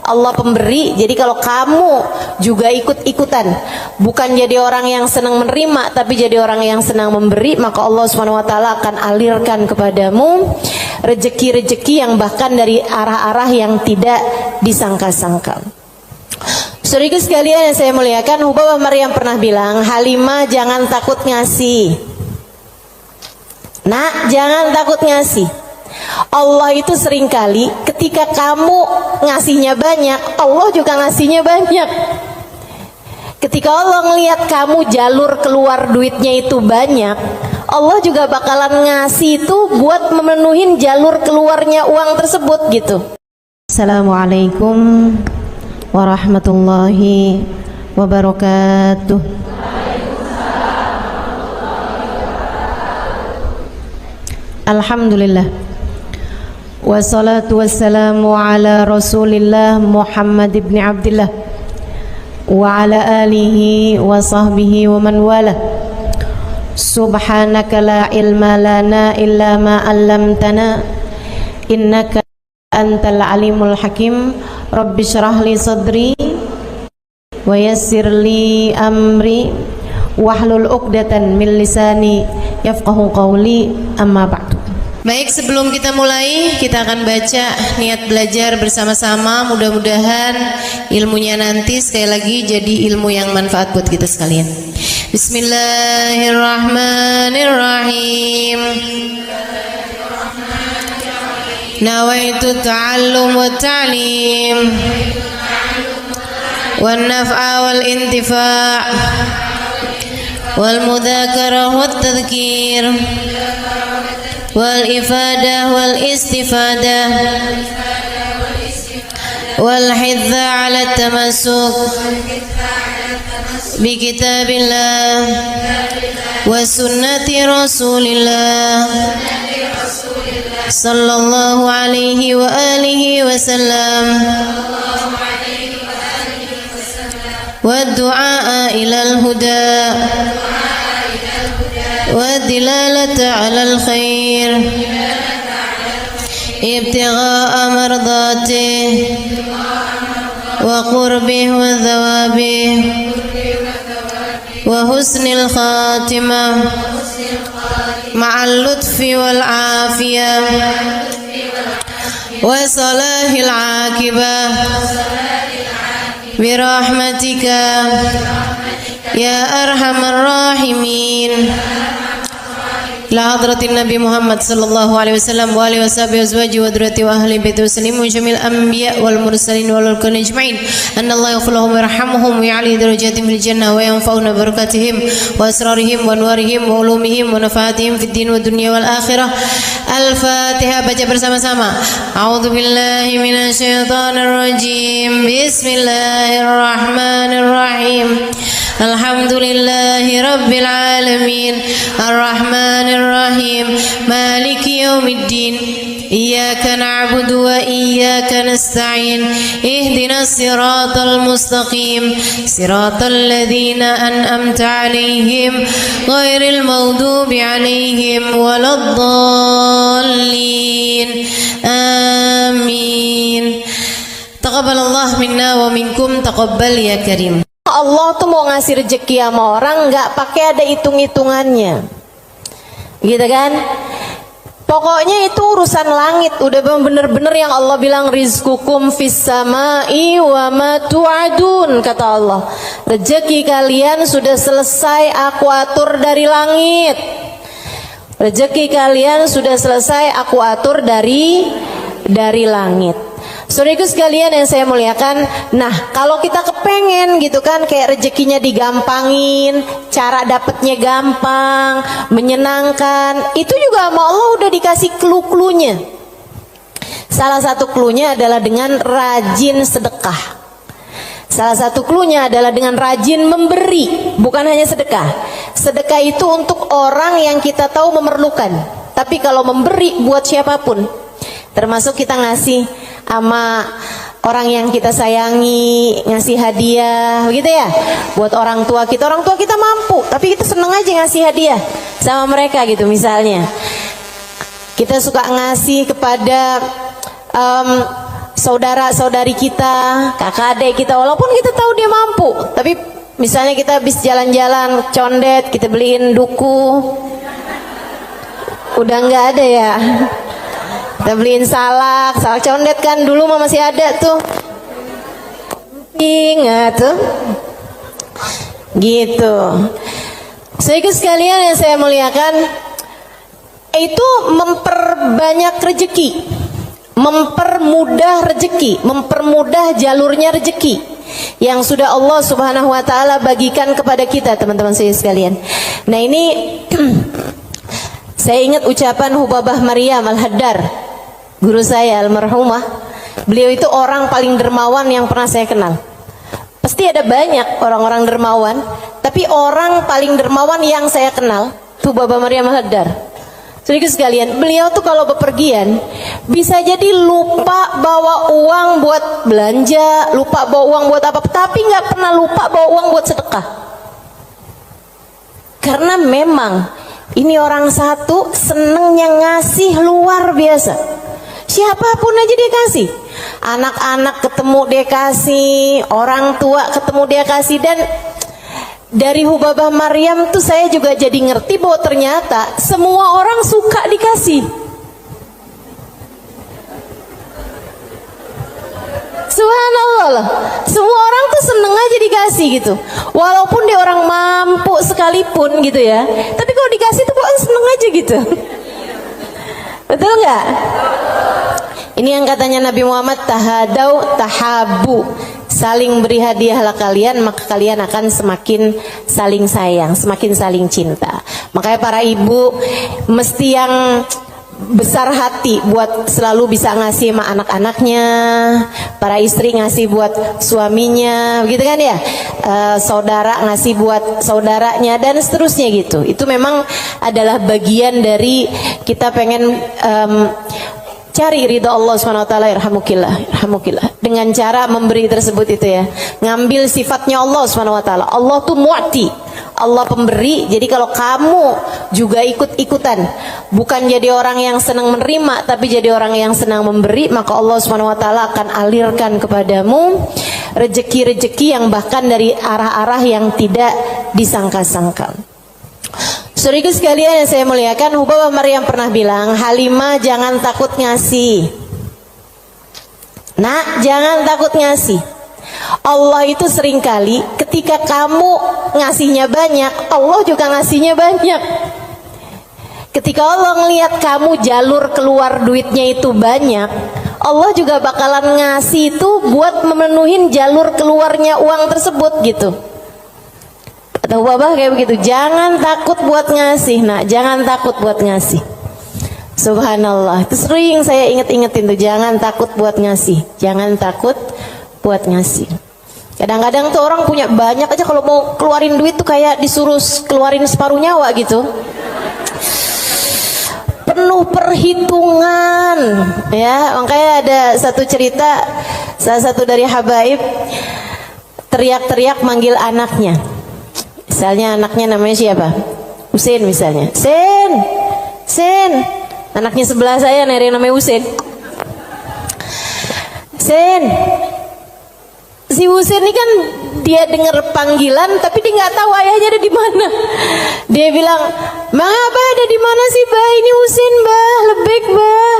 Allah pemberi. Jadi kalau kamu juga ikut-ikutan, bukan jadi orang yang senang menerima, tapi jadi orang yang senang memberi, maka Allah Subhanahu wa taala akan alirkan kepadamu rezeki-rezeki yang bahkan dari arah-arah yang tidak disangka-sangka. Saudara sekalian yang saya muliakan, Hubabah Maryam pernah bilang, Halimah jangan takut ngasih. Nak, jangan takut ngasih. Allah itu seringkali ketika kamu ngasihnya banyak, Allah juga ngasihnya banyak. Ketika Allah ngelihat kamu jalur keluar duitnya itu banyak, Allah juga bakalan ngasih itu buat memenuhin jalur keluarnya uang tersebut gitu. Assalamualaikum warahmatullahi wabarakatuh. Alhamdulillah, wassalatu wassalamu ala rasulillah Muhammad ibn Abdillah wa ala alihi wa sahbihi wa man wala. Subhanaka la ilma lana illa ma 'allamtana innaka antal alimul hakim. Rabbi syrah li sadri wa yassir li amri wahlul 'uqdatan min lisani yafqahu qawli, amma ba'du. Baik, sebelum kita mulai, kita akan baca niat belajar bersama-sama. Mudah-mudahan ilmunya nanti sekali lagi jadi ilmu yang manfaat buat kita sekalian. Bismillahirrahmanirrahim. Nawaitu ta'allum wa ta'lim wan naf'a wal intifa' wal mudzakarah wat tadhkir wal ifadah wal istifadah wal hidza 'ala tamassuk bi kitabillah wa sunnati rasulillah sallallahu alaihi wa alihi wasallam wa du'a ilal huda والدلالة على الخير ابتغاء مرضاته وقربه وثوابه وحسن الخاتمة مع اللطف والعافية وصلاح العاقبة برحمتك يا أرحم الراحمين. La hadratin Nabi Muhammad sallallahu alaihi wasallam wa alihi washabihi azwaji wa dzurriyyati wa ahli baiti wasallim wa jamil anbiya wal mursalin wal ulul ajma'in. Anna Allah yaghfir lahum wa yarhamuhum wa ya'li darajatihim fil jannah wa yanfa'una barakatihim wa asrarihim wa anwarihim wa ulumihim wa nafaatihim fid din wa dunya wal akhirah. Al-Fatihah, baca bersama-sama. A'udzu billahi minasy syaithanir rajim. Bismillahirrahmanirrahim. Alhamdulillahi rabbil alamin. Ar-Rahmanir Rahim. Maliki yaumiddin. Iyyaka na'budu wa iyyaka nasta'in. Ihdinas siratal mustaqim. Siratal ladzina an'amta 'alaihim ghairil maghdubi 'alaihim waladdallin. Amin. Taqabbalallahu minna wa minkum, taqabbal ya karim. Allah tuh mau ngasih rezeki sama orang nggak pakai ada hitung-hitungannya, gitu kan? Pokoknya itu urusan langit, udah bener-bener yang Allah bilang rizqukum fis samai wa ma tu'adun, kata Allah. Rezeki kalian sudah selesai aku atur dari langit. Rezeki kalian sudah selesai aku atur dari langit. Saudaraku sekalian yang saya muliakan, nah kalau kita kepengen gitu kan kayak rezekinya digampangin, cara dapetnya gampang, menyenangkan, itu juga sama Allah udah dikasih clue-cluenya. Salah satu cluenya adalah dengan rajin sedekah. Salah satu cluenya adalah dengan rajin memberi, bukan hanya sedekah. Sedekah itu untuk orang yang kita tahu memerlukan, tapi kalau memberi buat siapapun, termasuk kita ngasih sama orang yang kita sayangi, ngasih hadiah, begitu ya, buat orang tua kita mampu, tapi kita seneng aja ngasih hadiah sama mereka gitu. Misalnya kita suka ngasih kepada saudara-saudari kita, kakak adik kita, walaupun kita tahu dia mampu, tapi misalnya kita habis jalan-jalan condet, kita beliin duku, udah nggak ada ya, kita beliin salak condet kan, dulu mah masih ada tuh, ingat tuh, gitu. Saudara sekalian yang saya muliakan, itu memperbanyak rezeki, mempermudah rezeki, mempermudah jalurnya rezeki yang sudah Allah Subhanahu wa taala bagikan kepada kita, teman-teman saya sekalian. Nah, ini saya ingat ucapan Hubabah Maryam Al-Haddar, guru saya almarhumah. Beliau itu orang paling dermawan yang pernah saya kenal. Pasti ada banyak orang-orang dermawan, tapi orang paling dermawan yang saya kenal Hubabah Maryam Al-Haddar. Saudara sekalian, beliau tuh kalau bepergian bisa jadi lupa bawa uang buat belanja, lupa bawa uang buat apa, tapi nggak pernah lupa bawa uang buat sedekah. Karena memang ini orang satu senengnya ngasih luar biasa. Siapapun aja dia kasih. Anak-anak ketemu dia kasih, orang tua ketemu dia kasih. Dan dari Hubabah Maryam tuh saya juga jadi ngerti bahwa ternyata semua orang suka dikasih. Subhanallah lah. Semua orang tuh seneng aja dikasih gitu. Walaupun dia orang mampu sekalipun gitu ya, tapi kalau dikasih tuh kok seneng aja gitu. Betul nggak? Ini yang katanya Nabi Muhammad, tahadau tahabu, saling beri hadiahlah kalian, maka kalian akan semakin saling sayang, semakin saling cinta. Makanya para ibu mesti yang besar hati buat selalu bisa ngasih sama anak-anaknya, para istri ngasih buat suaminya, begitu kan ya, saudara ngasih buat saudaranya dan seterusnya gitu. Itu memang adalah bagian dari kita pengen cari ridha Allah SWT. Irhamukillah dengan cara memberi tersebut itu ya, ngambil sifatnya Allah SWT. Allah tuh mu'ti, Allah pemberi. Jadi kalau kamu juga ikut-ikutan, bukan jadi orang yang senang menerima, tapi jadi orang yang senang memberi, maka Allah SWT akan alirkan kepadamu rezeki-rezeki yang bahkan dari arah-arah yang tidak disangka-sangka. Saudara sekalian yang saya muliakan, Hubabah Maryam pernah bilang, Halimah jangan takut ngasih. Nak, jangan takut ngasih. Allah itu seringkali ketika kamu ngasihnya banyak, Allah juga ngasihnya banyak. Ketika Allah ngelihat kamu jalur keluar duitnya itu banyak, Allah juga bakalan ngasih itu buat memenuhin jalur keluarnya uang tersebut gitu. Kata Hubabah kayak begitu, jangan takut buat ngasih, nak, jangan takut buat ngasih. Subhanallah, itu sering saya inget-ingetin tuh, jangan takut buat ngasih, jangan takut buat ngasih. Kadang-kadang tuh orang punya banyak aja, kalau mau keluarin duit tuh kayak disuruh keluarin separuh nyawa gitu. Penuh perhitungan ya. Makanya ada satu cerita, salah satu dari habaib teriak-teriak manggil anaknya. Misalnya anaknya namanya siapa? Husein misalnya. Sen. Anaknya sebelah saya ada yang namanya Husein. Sen. Si Husein ini kan dia dengar panggilan tapi dia nggak tahu ayahnya ada di mana. Dia bilang, "Bang Abah ada di mana sih, Bah? Ini Husein, Bah. Lebek, Bah."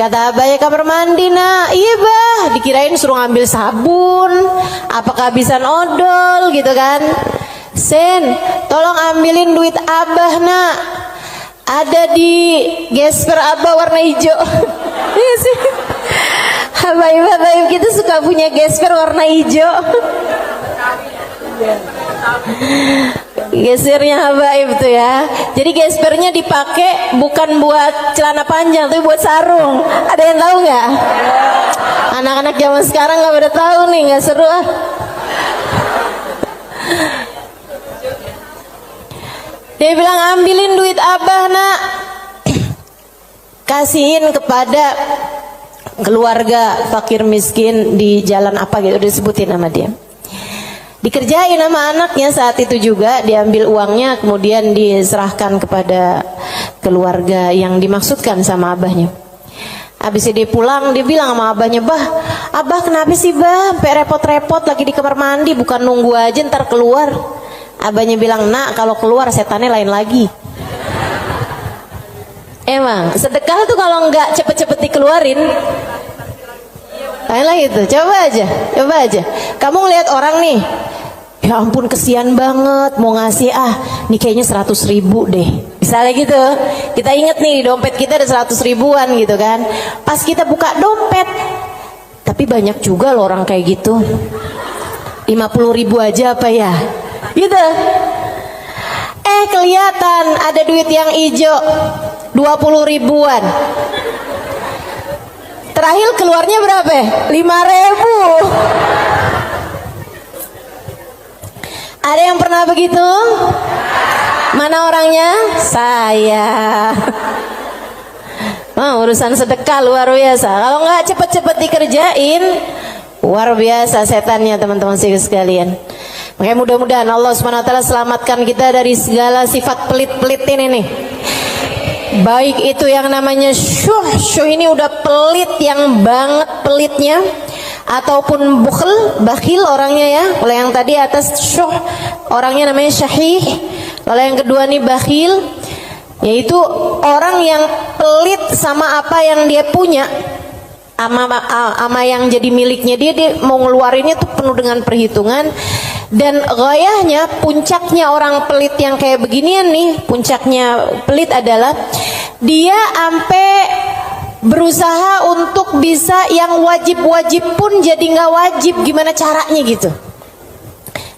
Kata Abah, ya kamar mandi, nak. Iya, Bah. Dikirain suruh ngambil sabun, apa kehabisan odol gitu kan. Sen, tolong ambilin duit Abah, nak. Ada di gesper Abah warna hijau. Iya sih. Habaib-habaib kita suka punya gesper warna hijau. Gespernya habaib tuh ya. Jadi gespernya dipakai bukan buat celana panjang, tapi buat sarung. Ada yang tahu nggak? Anak-anak zaman sekarang nggak pada tahu nih, nggak seru ah. Dia bilang, ambilin duit Abah, nak. Kasihin kepada keluarga fakir miskin di jalan apa gitu, disebutin nama dia. Dikerjain sama anaknya saat itu juga, diambil uangnya kemudian diserahkan kepada keluarga yang dimaksudkan sama abahnya. Habis dia pulang, dia bilang sama abahnya, "Bah, abah kenapa sih bah sampai repot-repot lagi di kamar mandi, bukan nunggu aja ntar keluar." Abahnya bilang, "Nak, kalau keluar setannya lain lagi." Emang sedekah tuh kalau nggak cepet-cepet dikeluarin lain lagi tuh. Coba aja kamu ngeliat orang nih, ya ampun kesian banget, mau ngasih nih kayaknya 100.000 deh, misalnya gitu. Kita inget nih di dompet kita ada 100 ribuan gitu kan. Pas kita buka dompet, tapi banyak juga loh orang kayak gitu, 50.000 aja apa ya gitu. Kelihatan ada duit yang hijau 20 ribuan. Terakhir keluarnya berapa? 5.000. Ada yang pernah begitu? Mana orangnya? Saya. Urusan sedekah luar biasa. Kalau nggak cepet-cepet dikerjain, luar biasa setannya teman-teman sekalian. Makanya mudah-mudahan Allah Subhanahu wa taala selamatkan kita dari segala sifat pelit-pelit ini nih. Baik itu yang namanya syuh ini udah pelit yang banget pelitnya, ataupun bakhil orangnya ya. Kalau yang tadi atas syuh orangnya namanya syahih. Kalau yang kedua nih bakhil, yaitu orang yang pelit sama apa yang dia punya, ama yang jadi miliknya dia mau ngeluarinnya tuh penuh dengan perhitungan. Dan gayahnya, puncaknya orang pelit yang kayak beginian nih, puncaknya pelit adalah dia sampai berusaha untuk bisa yang wajib-wajib pun jadi nggak wajib. Gimana caranya gitu?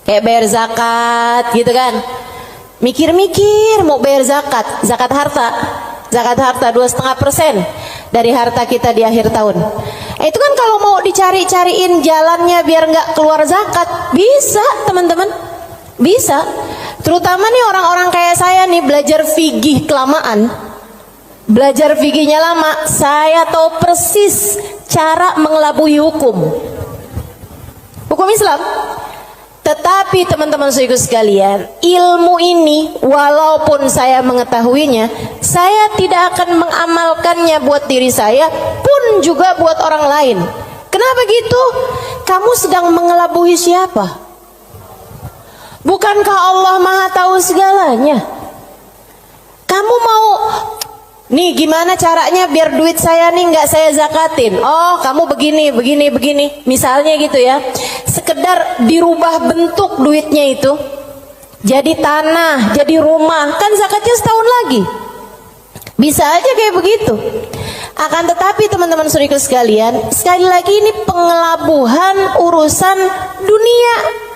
Kayak bayar zakat gitu kan, mikir-mikir mau bayar zakat harta 2,5% dari harta kita di akhir tahun. Itu kan kalau mau dicari-cariin jalannya biar nggak keluar zakat, bisa teman-teman, bisa. Terutama nih orang-orang kayak saya nih, belajar fikih kelamaan, belajar fikihnya lama, saya tahu persis cara mengelabui hukum Islam. Tetapi teman-teman sekalian, ilmu ini walaupun saya mengetahuinya, saya tidak akan mengamalkannya buat diri saya pun juga buat orang lain. Kenapa gitu? Kamu sedang mengelabui siapa? Bukankah Allah Maha tahu segalanya? Kamu mau nih gimana caranya biar duit saya nih nggak saya zakatin? Oh, kamu begini, misalnya gitu ya. Sekedar dirubah bentuk duitnya itu, jadi tanah, jadi rumah, kan zakatnya setahun lagi. Bisa aja kayak begitu. Akan tetapi teman-teman saudara sekalian, sekali lagi ini pengelabuhan urusan dunia.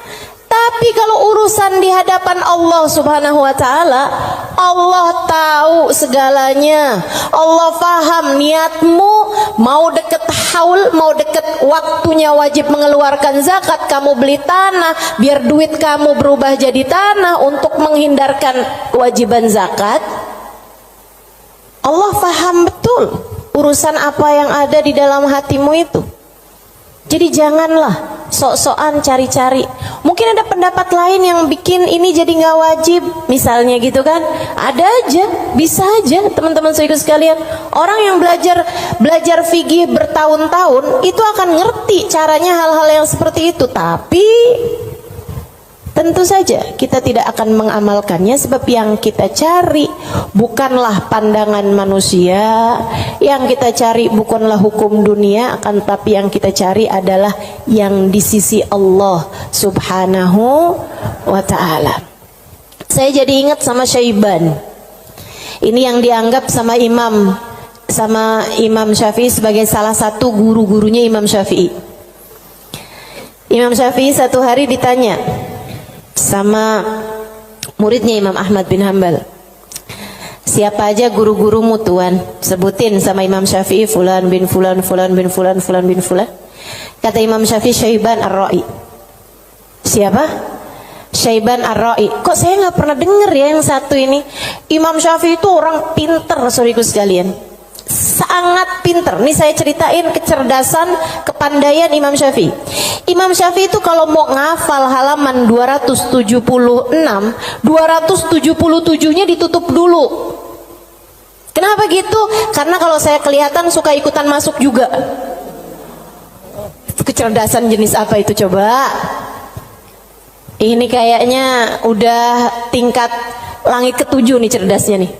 Tapi kalau urusan di hadapan Allah Subhanahu wa taala, Allah tahu segalanya. Allah paham niatmu, mau deket haul, mau deket waktunya wajib mengeluarkan zakat, kamu beli tanah biar duit kamu berubah jadi tanah untuk menghindarkan kewajiban zakat. Allah paham betul urusan apa yang ada di dalam hatimu itu. Jadi janganlah sok-sokan cari-cari. Mungkin ada pendapat lain yang bikin ini jadi nggak wajib, misalnya gitu kan. Ada aja, bisa aja teman-teman saudara sekalian. Orang yang belajar fikih bertahun-tahun itu akan ngerti caranya hal-hal yang seperti itu. Tapi tentu saja kita tidak akan mengamalkannya, sebab yang kita cari bukanlah pandangan manusia, yang kita cari bukanlah hukum dunia, akan tetapi yang kita cari adalah yang di sisi Allah Subhanahu wa ta'ala. Saya jadi ingat sama Syaiban. Ini yang dianggap sama Imam Syafi'i sebagai salah satu guru-gurunya Imam Syafi'i. Imam Syafi'i satu hari ditanya sama muridnya Imam Ahmad bin Hanbal, siapa aja guru-gurumu tuan? Sebutin sama Imam Syafi'i, fulan bin fulan, fulan bin fulan, fulan bin fulan. Kata Imam Syafi'i, Syaiban Ar-Ra'i. Siapa? Syaiban Ar-Ra'i. Kok saya nggak pernah dengar ya yang satu ini? Imam Syafi'i itu orang pinter, saudaraku sekalian, sangat pinter. Nih saya ceritain kecerdasan, kepandaian Imam Syafi'i. Imam Syafi'i itu kalau mau ngafal halaman 276, 277-nya ditutup dulu. Kenapa gitu? Karena kalau saya kelihatan suka ikutan masuk juga. Kecerdasan jenis apa itu coba? Ini kayaknya udah tingkat langit ketujuh nih cerdasnya nih.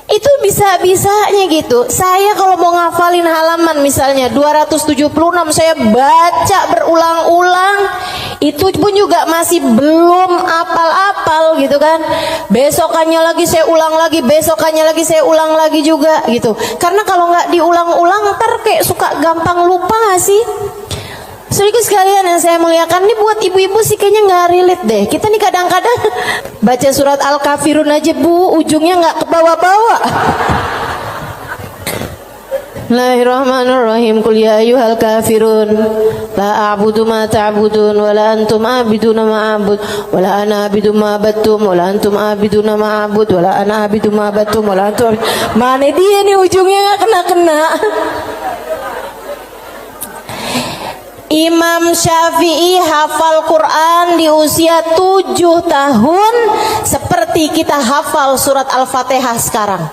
Itu bisa-bisanya gitu. Saya kalau mau ngafalin halaman misalnya 276, saya baca berulang-ulang, itu pun juga masih belum apal-apal gitu kan. Besokannya lagi saya ulang lagi, besokannya lagi saya ulang lagi juga gitu. Karena kalau nggak diulang-ulang ntar kayak suka gampang lupa nggak sih? Saudaraku sekalian yang saya muliakan, ini buat ibu-ibu sih kayaknya nggak relate deh. Kita nih kadang-kadang baca surat Al-Kafirun aja bu, ujungnya nggak ke bawah-bawah. Bismillahirrahmanirrahim. Qul ya ayyuhal kafirun la a'budu ma ta'budun wa la antum a'biduna ma a'bud wa la ana a'budu ma abattum wa la antum a'biduna ma a'bud wa la ana a'budu ma abattum wa la antum. Mana dia nih ujungnya nggak kena-kena. Imam Syafi'i hafal Quran di usia 7 tahun seperti kita hafal surat Al-Fatihah sekarang.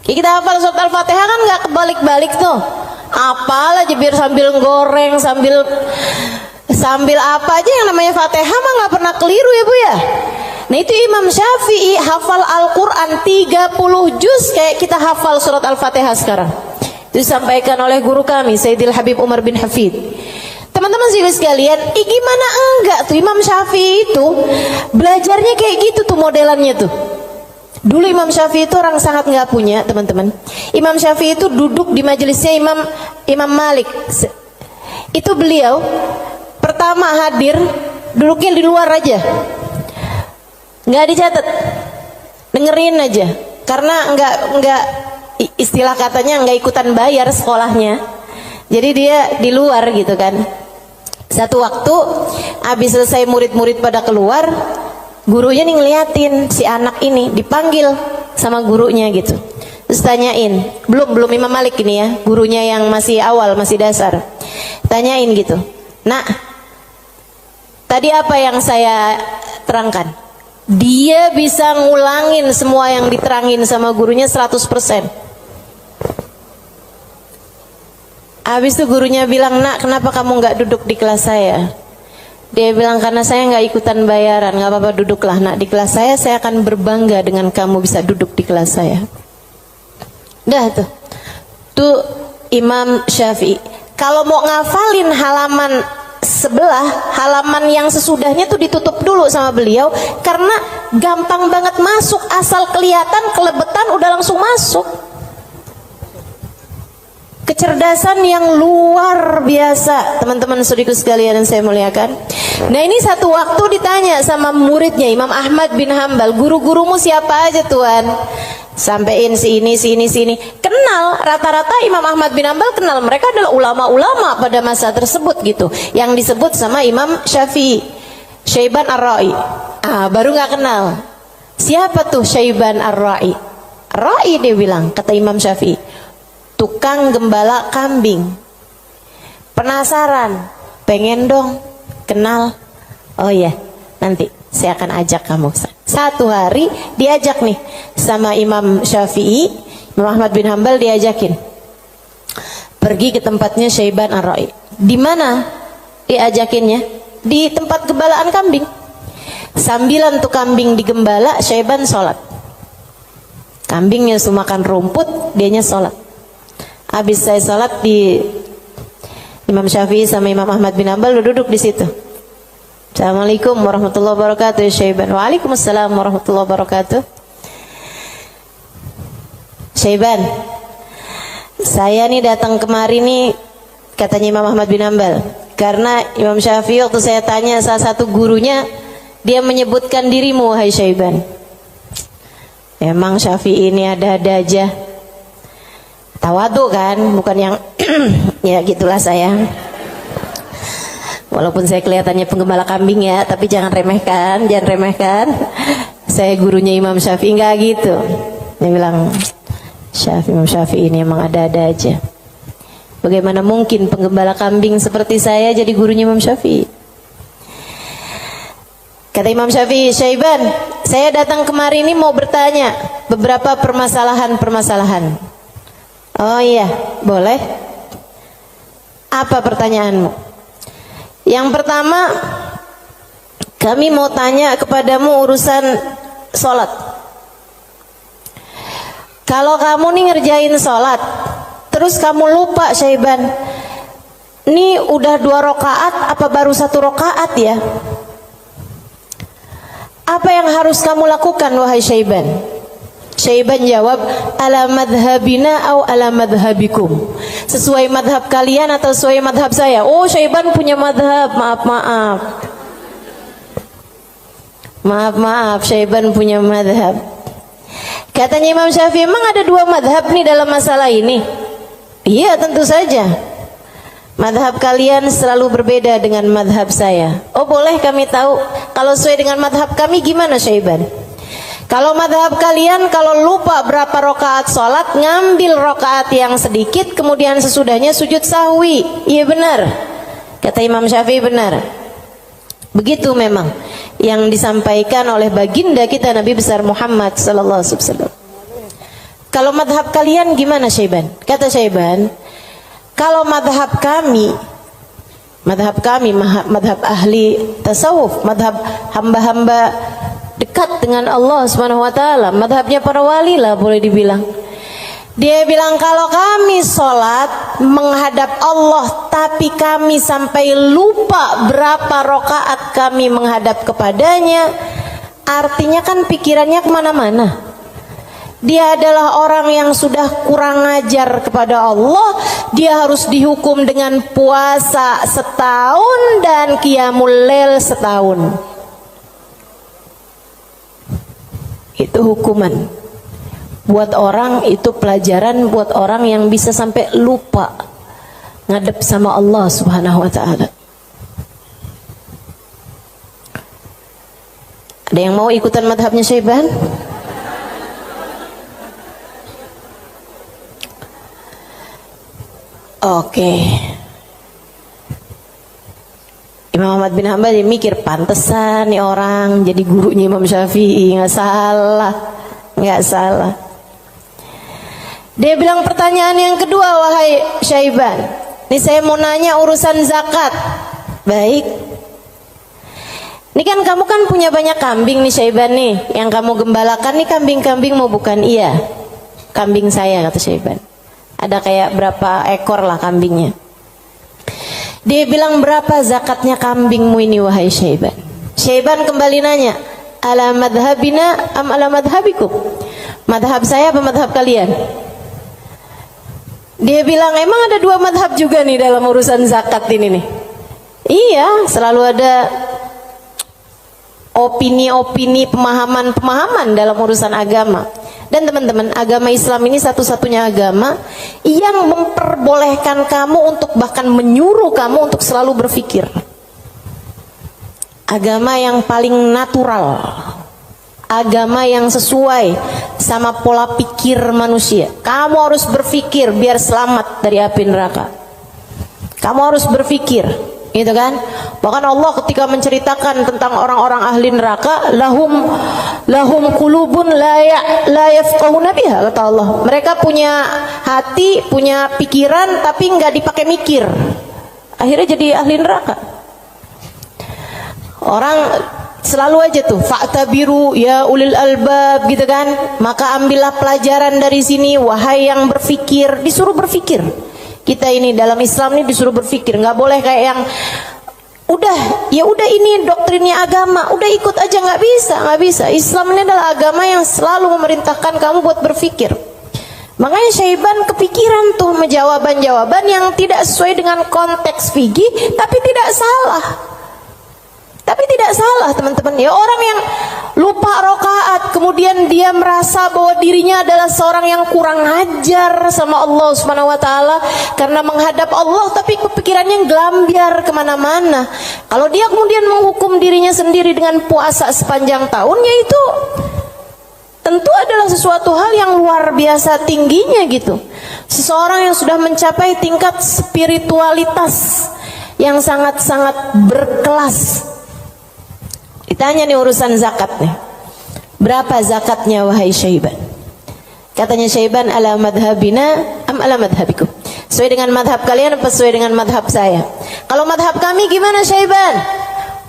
Kita hafal surat Al-Fatihah kan nggak kebalik-balik tuh. Apal aja biar sambil goreng, sambil apa aja yang namanya Fatihah mah nggak pernah keliru ya bu ya. Nah itu Imam Syafi'i hafal Al-Quran 30 juz kayak kita hafal surat Al-Fatihah sekarang. Itu disampaikan oleh guru kami Sayyidil Habib Umar bin Hafid. Teman-teman sekalian, gimana enggak tuh Imam Syafi'i itu belajarnya kayak gitu tuh modelannya tuh. Dulu Imam Syafi'i itu orang sangat nggak punya teman-teman. Imam Syafi'i itu duduk di majelisnya Imam Malik. Itu beliau pertama hadir duduknya di luar aja, nggak dicatat, dengerin aja. Karena nggak istilah katanya nggak ikutan bayar sekolahnya, jadi dia di luar gitu kan. Satu waktu habis selesai murid-murid pada keluar, gurunya nih ngeliatin si anak ini dipanggil sama gurunya gitu. Terus tanyain, belum Imam Malik ini ya, gurunya yang masih awal, masih dasar. Tanyain gitu, nak, tadi apa yang saya terangkan? Dia bisa ngulangin semua yang diterangin sama gurunya 100%. Habis itu gurunya bilang, nak kenapa kamu nggak duduk di kelas saya? Dia bilang, karena saya nggak ikutan bayaran. Nggak apa-apa, duduklah nak di kelas saya akan berbangga dengan kamu bisa duduk di kelas saya. Dah tuh Imam Syafi'i. Kalau mau ngafalin halaman sebelah, halaman yang sesudahnya tuh ditutup dulu sama beliau, karena gampang banget masuk, asal kelihatan kelebetan udah langsung masuk. Kecerdasan yang luar biasa teman-teman saudaraku sekalian yang saya muliakan. Nah ini satu waktu ditanya sama muridnya Imam Ahmad bin Hambal, guru-gurumu siapa aja tuan? Sampein si ini. Kenal, rata-rata Imam Ahmad bin Hambal kenal, mereka adalah ulama-ulama pada masa tersebut gitu. Yang disebut sama Imam Syafi'i, Syaiban Ar-Ra'i. Baru nggak kenal. Siapa tuh Syaiban Ar-Ra'i? Ra'i dia bilang, kata Imam Syafi'i, tukang gembala kambing. Penasaran, pengen dong kenal. Oh ya, nanti saya akan ajak kamu. Satu hari diajak nih sama Imam Syafi'i, Imam Ahmad bin Hambal diajakin pergi ke tempatnya Syaiban Ar-Ra'i. Di mana diajakinnya? Di tempat gembalaan kambing. Sambilan tuh kambing digembala, Syaiban sholat. Kambingnya sudah makan rumput, dianya sholat. Habis saya sholat, di Imam Syafi'i sama Imam Ahmad bin Hambal duduk di situ. Assalamualaikum warahmatullahi wabarakatuh Syaiban. Waalaikumsalam warahmatullahi wabarakatuh. Syaiban, saya nih datang kemari nih, katanya Imam Ahmad bin Hambal, karena Imam Syafi'i waktu saya tanya salah satu gurunya, dia menyebutkan dirimu wahai Syaiban. Emang Syafi'i ini ada-ada aja. Tawadu kan, bukan yang ya gitulah saya. Walaupun saya kelihatannya penggembala kambing ya, tapi jangan remehkan. Saya gurunya Imam Syafi'i, enggak gitu. Dia bilang, Imam Syafi'i ini emang ada-ada aja. Bagaimana mungkin penggembala kambing seperti saya jadi gurunya Imam Syafi'i? Kata Imam Syafi'i, Syaiban, Saya datang kemari ini mau bertanya beberapa permasalahan. Oh iya, boleh. Apa pertanyaanmu? Yang pertama, kami mau tanya kepadamu urusan sholat. Kalau kamu nih ngerjain sholat, terus kamu lupa Syaiban, ini udah 2 rakaat apa baru 1 rakaat ya? Apa yang harus kamu lakukan wahai Syaiban? Syaiban jawab, ala madhabina au ala madhabikum. Sesuai madhab kalian atau sesuai madhab saya? Oh, Syaiban punya madhab. Maaf, Syaiban punya madhab. Katanya Imam Syafi'i, memang ada 2 madhab nih dalam masalah ini? Iya, tentu saja. Madhab kalian selalu berbeda dengan madhab saya. Oh, boleh kami tahu kalau sesuai dengan madhab kami gimana Syaiban? Kalau madhab kalian, kalau lupa berapa rakaat sholat, ngambil rakaat yang sedikit, kemudian sesudahnya sujud sahwi. Iya benar, kata Imam Syafi'i, benar. Begitu memang yang disampaikan oleh baginda kita Nabi besar Muhammad sallallahu alaihi wasallam. Kalau madhab kalian gimana Syaiban? Kata Syaiban, kalau madhab kami, madhab ahli tasawuf, madhab hamba-hamba dekat dengan Allah Subhanahu wa taala, madhabnya para wali lah boleh dibilang. Dia bilang kalau kami sholat menghadap Allah tapi kami sampai lupa berapa rakaat kami menghadap kepadanya, artinya kan pikirannya kemana-mana. Dia adalah orang yang sudah kurang ajar kepada Allah. Dia harus dihukum dengan puasa setahun dan qiyamul lail setahun. Itu hukuman buat orang, itu pelajaran buat orang yang bisa sampai lupa ngadep sama Allah Subhanahu wa taala. Ada yang mau ikutan madhabnya Syaiban? Oke. Imam Ahmad bin Hanbal dia mikir, pantesan nih orang jadi gurunya Imam Syafi'i. Nggak salah. Dia bilang pertanyaan yang kedua, wahai Syaiban, ini saya mau nanya urusan zakat. Baik. Ini kan kamu kan punya banyak kambing nih Syaiban nih, yang kamu gembalakan nih kambing-kambing mau bukan? Iya, kambing saya, kata Syaiban. Ada kayak berapa ekor lah kambingnya. Dia bilang, berapa zakatnya kambingmu ini wahai Syaiban? Syaiban kembali nanya, ala madhabina am ala madhabikum? Madhab saya apa madhab kalian? Dia bilang, emang ada 2 madhab juga nih dalam urusan zakat ini nih? Iya, selalu ada opini-opini, pemahaman-pemahaman dalam urusan agama. Dan teman-teman, agama Islam ini satu-satunya agama yang memperbolehkan kamu untuk, bahkan menyuruh kamu untuk selalu berpikir. Agama yang paling natural, agama yang sesuai sama pola pikir manusia. Kamu harus berpikir biar selamat dari api neraka. Kamu harus berpikir, gitu kan? Bahkan Allah ketika menceritakan tentang orang-orang ahli neraka, lahum qulubun la yafqahuna biha, kata Allah. Mereka punya hati, punya pikiran tapi nggak dipakai mikir. Akhirnya jadi ahli neraka. Orang selalu aja tuh fa'tabiru ya ulil albab, gitu kan? Maka ambillah pelajaran dari sini wahai yang berpikir. Disuruh berpikir. Kita ini dalam Islam ini disuruh berpikir, nggak boleh kayak yang udah ini doktrinnya agama, udah ikut aja, nggak bisa. Islam ini adalah agama yang selalu memerintahkan kamu buat berpikir. Makanya Syaiban kepikiran tuh jawaban-jawaban yang tidak sesuai dengan konteks fikih, tapi tidak salah. Teman-teman. Ya, orang yang lupa rakaat kemudian dia merasa bahwa dirinya adalah seorang yang kurang ajar sama Allah Subhanahu wa taala karena menghadap Allah, tapi kepikirannya gelambiar kemana-mana. Kalau dia kemudian menghukum dirinya sendiri dengan puasa sepanjang tahun, yaitu tentu adalah sesuatu hal yang luar biasa tingginya gitu. Seseorang yang sudah mencapai tingkat spiritualitas yang sangat-sangat berkelas. Ditanya nih urusan zakat nih. Berapa zakatnya wahai Syaiban? Katanya Syaiban, ala madhabina am ala madhabikum? Sesuai dengan madhab kalian apa sesuai dengan madhab saya? Kalau madhab kami gimana Syaiban?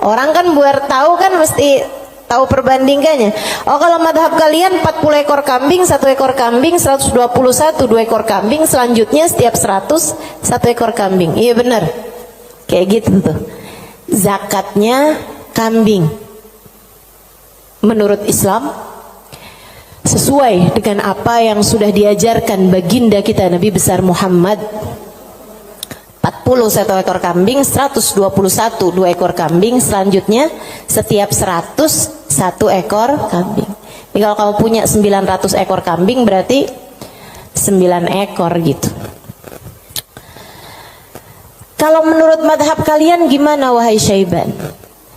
Orang kan buat tahu kan mesti tahu perbandingannya. Oh kalau madhab kalian 40 ekor kambing, 1 ekor kambing, 121, 2 ekor kambing, selanjutnya setiap 100, 1 ekor kambing. Iya benar. Kayak gitu tuh. Zakatnya kambing. Menurut Islam sesuai dengan apa yang sudah diajarkan baginda kita Nabi besar Muhammad. 40 1 ekor kambing, 121 2 ekor kambing, selanjutnya setiap 100 1 ekor kambing. Jadi kalau kamu punya 900 ekor kambing berarti 9 ekor gitu. Kalau menurut madhab kalian gimana wahai Syaiban?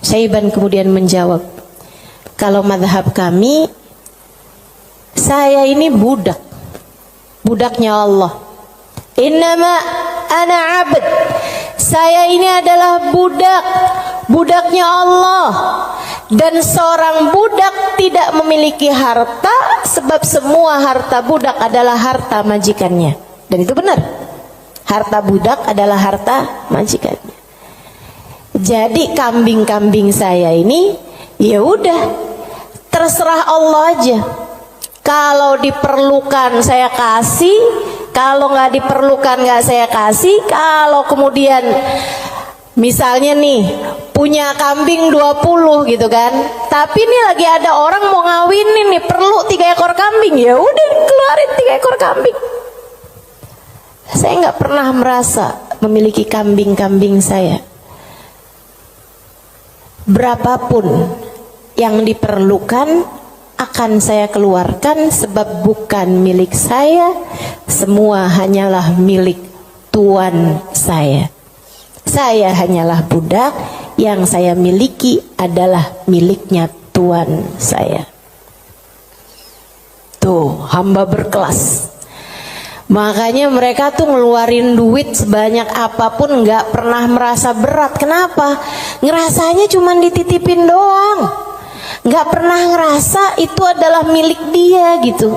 Syaiban kemudian menjawab, kalau madhab kami, saya ini budak, budaknya Allah. Innama ana abd, saya ini adalah budak, budaknya Allah. Dan seorang budak tidak memiliki harta, sebab semua harta budak adalah harta majikannya. Dan itu benar, harta budak adalah harta majikannya. Jadi kambing-kambing saya ini, ya udah, terserah Allah aja. Kalau diperlukan saya kasih, kalau nggak diperlukan nggak saya kasih. Kalau kemudian misalnya nih punya kambing 20 gitu kan, tapi nih lagi ada orang mau ngawinin nih, perlu 3 ekor kambing, ya udah keluarin 3 ekor kambing. Saya nggak pernah merasa memiliki kambing-kambing saya. Berapapun yang diperlukan akan saya keluarkan, sebab bukan milik saya, semua hanyalah milik Tuan saya. Saya hanyalah budak, yang saya miliki adalah miliknya Tuan saya. Tuh, hamba berkelas. Makanya mereka tuh ngeluarin duit sebanyak apapun nggak pernah merasa berat. Kenapa? Ngerasanya cuma dititipin doang, nggak pernah ngerasa itu adalah milik dia gitu.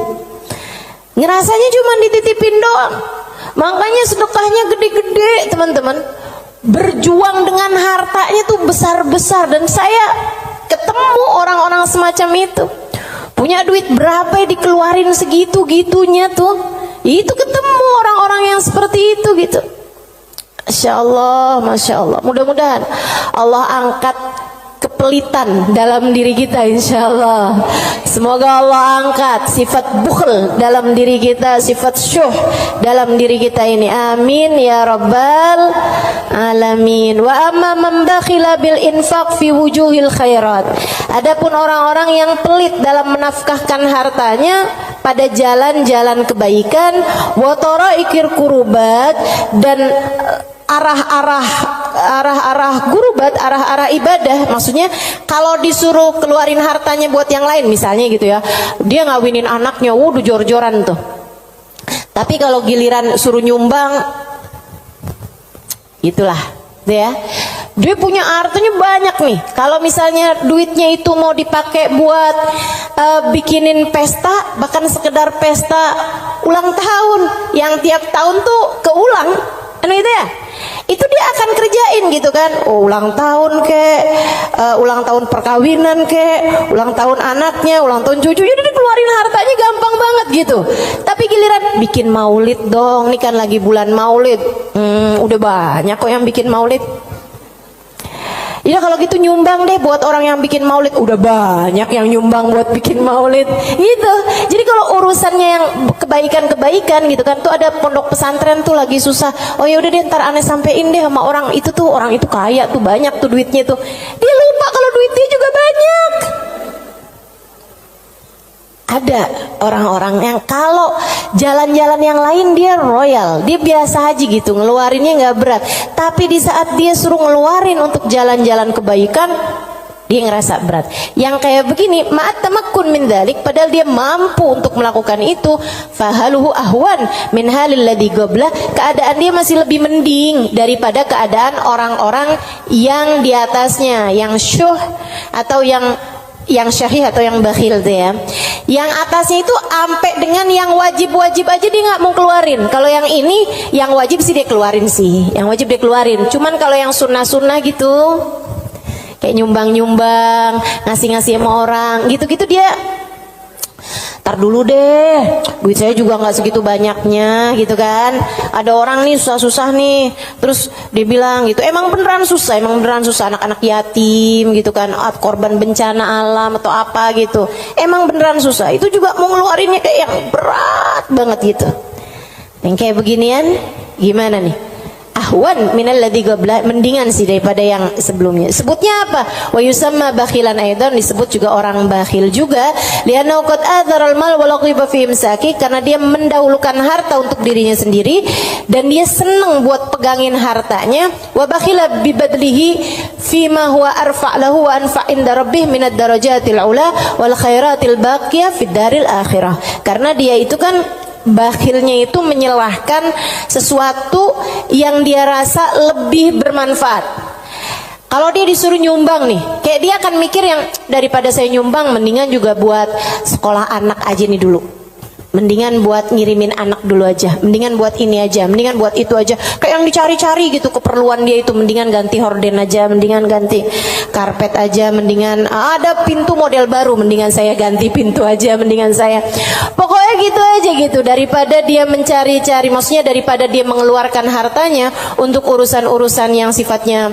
Ngerasanya cuma dititipin doang. Makanya sedekahnya gede-gede teman-teman. Berjuang dengan hartanya tuh besar-besar. Dan saya ketemu orang-orang semacam itu. Punya duit berapa ya dikeluarin segitu-gitunya tuh. Itu ketemu orang-orang yang seperti itu gitu. Masya Allah, Masya Allah. Mudah-mudahan Allah angkat kepelitan dalam diri kita, insya Allah. Semoga Allah angkat sifat bukhl dalam diri kita, sifat syuh dalam diri kita ini. Amin ya rabbal alamin. Wa amma man bakhila bil infaq fi wujuhil khairat. Adapun orang-orang yang pelit dalam menafkahkan hartanya pada jalan-jalan kebaikan, wa taraikir kurubat, dan arah-arah gurubat, arah-arah ibadah. Maksudnya kalau disuruh keluarin hartanya buat yang lain misalnya gitu ya, dia ngawinin anaknya, udah jor-joran tuh. Tapi kalau giliran suruh nyumbang, itulah ya, dia punya hartanya banyak nih. Kalau misalnya duitnya itu mau dipakai buat bikinin pesta, bahkan sekedar pesta ulang tahun yang tiap tahun tuh keulang, itu ya, itu dia akan kerjain gitu kan. Ulang tahun ulang tahun perkawinan ulang tahun anaknya, ulang tahun cucunya, dia keluarin hartanya gampang banget gitu. Tapi giliran bikin maulid dong, nih kan lagi bulan maulid, udah banyak kok yang bikin maulid. Ya kalau gitu nyumbang deh buat orang yang bikin maulid, udah banyak yang nyumbang buat bikin maulid gitu. Jadi kalau urusannya yang kebaikan-kebaikan gitu kan, tuh ada pondok pesantren tuh lagi susah, oh ya udah deh ntar aneh sampein deh sama orang itu tuh, orang itu kaya tuh, banyak tuh duitnya tuh. Dia lupa kalau duitnya juga banyak. Ada orang-orang yang kalau jalan-jalan yang lain dia royal, dia biasa aja gitu, ngeluarinnya nggak berat. Tapi di saat dia suruh ngeluarin untuk jalan-jalan kebaikan, dia ngerasa berat. Yang kayak begini, ma'at tamakkun min dzalik, padahal dia mampu untuk melakukan itu, fahaluhu ahwan min halil ladzi qabla, keadaan dia masih lebih mending daripada keadaan orang-orang yang di atasnya, yang syuh atau yang yang syahih atau yang bakhil tuh ya. Yang atasnya itu sampai dengan yang wajib-wajib aja dia nggak mau keluarin. Kalau yang ini yang wajib sih dia keluarin sih. Yang wajib dia keluarin. Cuman kalau yang sunnah-sunnah gitu, kayak nyumbang-nyumbang, ngasih-ngasih sama orang, gitu-gitu dia tar dulu deh, duit saya juga nggak segitu banyaknya gitu kan. Ada orang nih susah-susah nih, terus dia bilang gitu, emang beneran susah anak-anak yatim gitu kan, korban bencana alam atau apa gitu, emang beneran susah. Itu juga mau ngeluarinnya kayak yang berat banget gitu. Yang kayak beginian gimana nih? Ahwan minal ladzi qabla, mendingan sih daripada yang sebelumnya. Sebutnya apa? Wa yusamma bakhilan aidan, disebut juga orang bakhil juga. Li'annahu qad athara al-mal wa laqiba fi imsaki, karena dia mendahulukan harta untuk dirinya sendiri dan dia senang buat pegangin hartanya. Wa bakhila bi badlihi fi ma huwa arfa' lahu wa anfa' inda rabbih min ad-darajatil ula wal khairatil baqiyah fid daril akhirah. Karena dia itu kan bakhilnya itu menyalahkan sesuatu yang dia rasa lebih bermanfaat. Kalau dia disuruh nyumbang nih, kayak dia akan mikir yang daripada saya nyumbang, mendingan juga buat sekolah anak aja nih dulu. Mendingan buat ngirimin anak dulu aja, mendingan buat ini aja, mendingan buat itu aja. Kayak yang dicari-cari gitu keperluan dia itu, mendingan ganti horden aja, mendingan ganti karpet aja, mendingan ada pintu model baru, mendingan saya ganti pintu aja, mendingan saya. Pokoknya gitu aja gitu, daripada dia mencari-cari, maksudnya daripada dia mengeluarkan hartanya untuk urusan-urusan yang sifatnya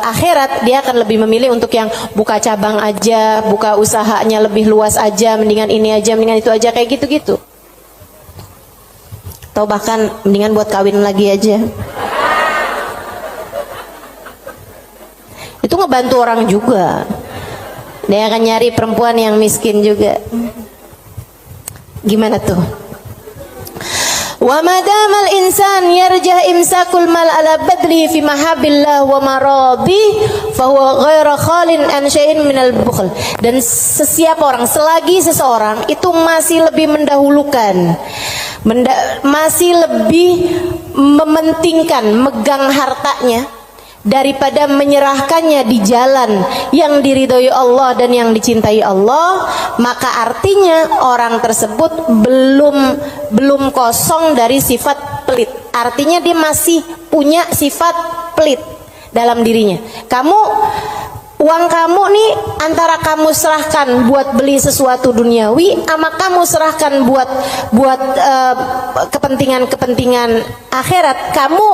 akhirat, dia akan lebih memilih untuk yang buka cabang aja, buka usahanya lebih luas aja, mendingan ini aja, mendingan itu aja, kayak gitu. Atau bahkan mendingan buat kawin lagi aja. Itu ngebantu orang juga. Dia akan nyari perempuan yang miskin juga. Gimana tuh? Wa madamal insan yarjah imsakul mal ala badli fi mahabillah wa maradi fa huwa ghairu khalin an syai'in minal bukhl. Dan sesiapa orang, selagi seseorang itu masih lebih mendahulukan, masih lebih mementingkan megang hartanya daripada menyerahkannya di jalan yang diridhoi Allah dan yang dicintai Allah, maka artinya orang tersebut belum kosong dari sifat pelit. Artinya dia masih punya sifat pelit dalam dirinya. Uang kamu nih antara kamu serahkan buat beli sesuatu duniawi, sama kamu serahkan buat kepentingan akhirat, kamu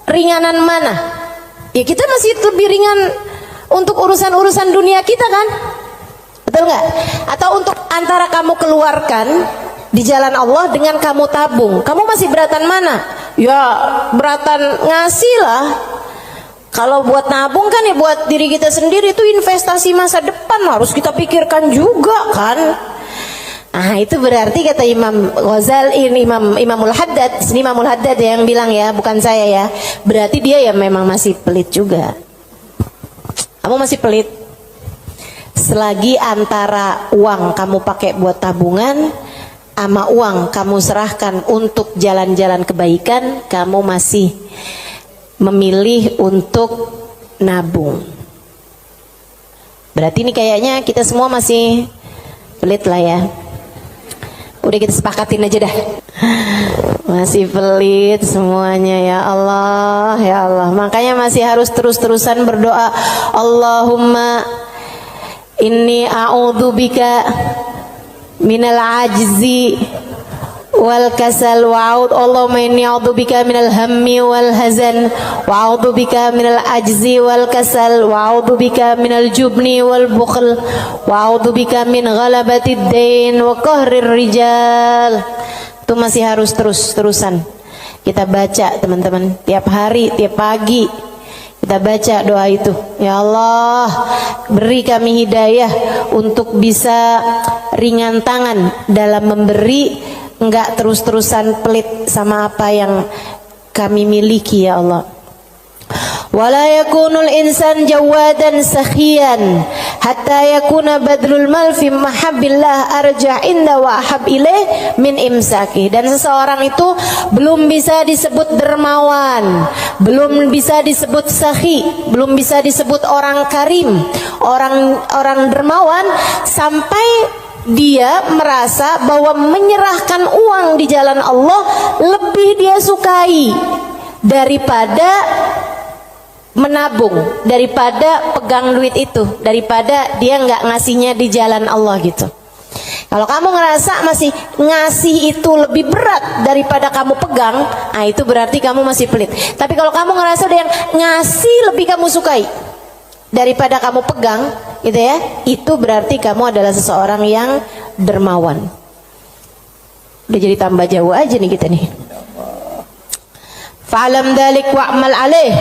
ringanan mana? Ya kita masih lebih ringan untuk urusan-urusan dunia kita kan? Betul nggak? Atau untuk antara kamu keluarkan di jalan Allah dengan kamu tabung, kamu masih beratan mana? Ya beratan ngasih lah. Kalau buat nabung kan ya buat diri kita sendiri, itu investasi masa depan, harus kita pikirkan juga kan. Nah itu berarti kata Imam Ghazali, Imamul Haddad, sini Imamul Haddad yang bilang ya, bukan saya ya. Berarti dia ya memang masih pelit juga. Kamu masih pelit. Selagi antara uang kamu pakai buat tabungan sama uang kamu serahkan untuk jalan-jalan kebaikan, kamu masih memilih untuk nabung. Berarti ini kayaknya kita semua masih pelit lah ya. Udah kita sepakatin aja dah. Masih pelit semuanya, ya Allah, ya Allah. Makanya masih harus terus-terusan berdoa. Allahumma inni a'udzubika minal ajzi wal kasal wa'ud. Allahumma inni a'udzubika minal hammi wal hazan wa a'udzubika minal ajzi wal kasal wa a'udzubika minal jubni wal bukhl wa a'udzubika min ghalabatid dain wa qahrir rijal. Itu masih harus terus-terusan kita baca teman-teman, tiap hari, tiap pagi kita baca doa itu. Ya Allah, beri kami hidayah untuk bisa ringan tangan dalam memberi, enggak terus-terusan pelit sama apa yang kami miliki ya Allah. Wala yakunul insan jawadan sakhiyan hatta yakuna badlul mal fi mahabbillah arja inda wa ahab ilaih min imsaki. Dan seseorang itu belum bisa disebut dermawan, belum bisa disebut sakhi, belum bisa disebut orang karim, orang dermawan sampai dia merasa bahwa menyerahkan uang di jalan Allah lebih dia sukai daripada menabung, daripada pegang duit itu, daripada dia nggak ngasihnya di jalan Allah gitu. Kalau kamu ngerasa masih ngasih itu lebih berat daripada kamu pegang, nah itu berarti kamu masih pelit. Tapi kalau kamu ngerasa ada yang ngasih lebih kamu sukai daripada kamu pegang, gitu ya, itu berarti kamu adalah seseorang yang dermawan. Udah jadi tambah jauh aja nih kita nih. Fa'lam dzalik wa'mal alaih.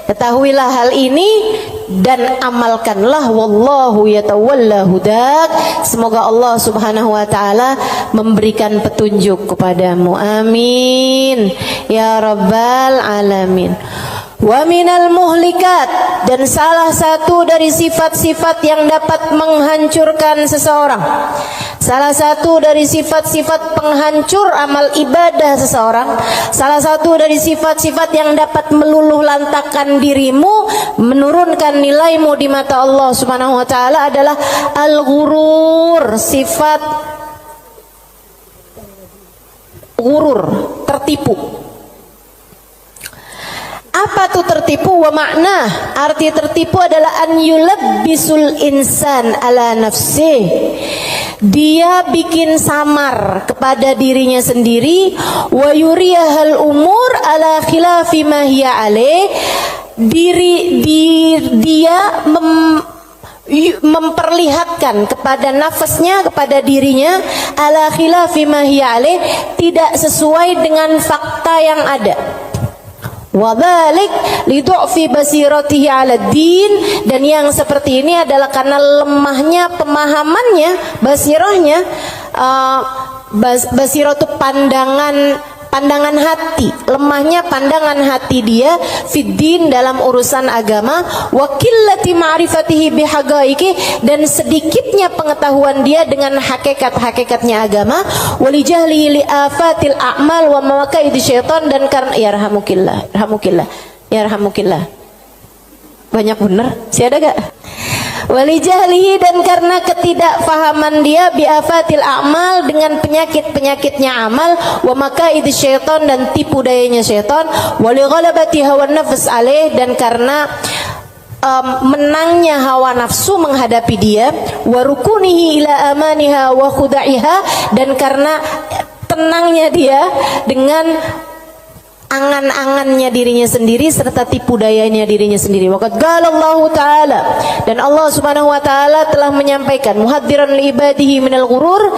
Ketahuilah hal ini dan amalkanlah. Wallahu yatawalla hudak. Semoga Allah Subhanahu wa taala memberikan petunjuk kepadamu. Amin ya rabbal alamin. Wa minal muhlikat, dan salah satu dari sifat-sifat yang dapat menghancurkan seseorang, salah satu dari sifat-sifat penghancur amal ibadah seseorang, salah satu dari sifat-sifat yang dapat meluluh lantakkan dirimu, menurunkan nilaimu di mata Allah Subhanahu wa taala adalah al-ghurur, sifat ghurur, tertipu. Apa tuh tertipu? Wa makna, arti tertipu adalah an yulabbisul insan ala nafsih. Dia bikin samar kepada dirinya sendiri, wa yuriyahal umur ala khilafi ma hiya alaih. Dia memperlihatkan kepada nafasnya, kepada dirinya, ala khilafi ma hiya alaih, tidak sesuai dengan fakta yang ada. Wadzalik lidu'fi basiratihi 'ala din, dan yang seperti ini adalah karena lemahnya pemahamannya, basirahnya, basirah itu pandangan hati, lemahnya pandangan hati dia fiddin, dalam urusan agama, wa qillati ma'rifatihi bihaqaiqi, dan sedikitnya pengetahuan dia dengan hakikat-hakikatnya agama, walijahli li afatil a'mal wa mawaqa'id syaitan, dan karena yarhamukillah banyak bener sih, ada gak? Walijahlihi, dan karena ketidakfahaman dia biafatil a'mal, dengan penyakit-penyakitnya amal, wa makaid syaitan, dan tipu dayanya syaitan, wali ghalabati hawa nafs alaih, dan karena menangnya hawa nafsu menghadapi dia, wa rukunihi ila amaniha wa khuda'iha, dan karena tenangnya dia dengan angan-angannya dirinya sendiri serta tipu dayanya dirinya sendiri. Waqad qala Allah taala, dan Allah Subhanahu wa taala telah menyampaikan muhadziran li ibadihi minal ghurur,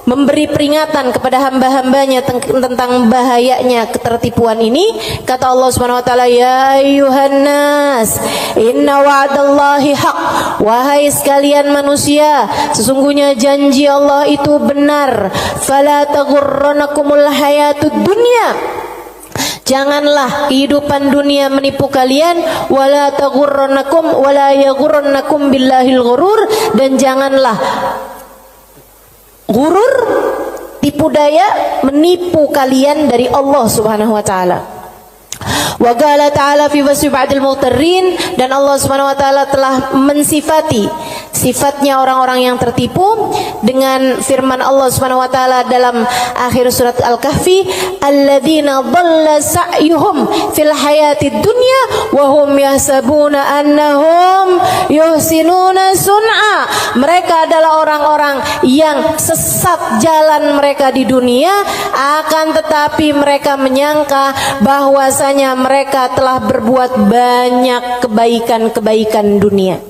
memberi peringatan kepada hamba-hambanya tentang bahayanya ketertipuan ini. Kata Allah Subhanahu wa taala, ya ayyuhan nas inna wa'dallahi haq, wahai sekalian manusia, sesungguhnya janji Allah itu benar. Fala taghurrannakumul hayatud dunya, janganlah kehidupan dunia menipu kalian, wala taghurrannakum wala yaghurrannakum billahil ghurur, dan janganlah ghurur, tipu daya, menipu kalian dari Allah Subhanahu wa taala. Wa qala ta'ala fi wasfi ba'dil mughtarrin, dan Allah Subhanahu wa taala telah mensifati sifatnya orang-orang yang tertipu dengan firman Allah Subhanahu wa taala dalam akhir surat Al-Kahfi, alladzina dhalla sa'yuhum fil hayatid dunya wa hum yahsabuna annahum yuhsinuna sun'a. Mereka adalah orang-orang yang sesat jalan mereka di dunia, akan tetapi mereka menyangka bahwasanya mereka telah berbuat banyak kebaikan-kebaikan dunia.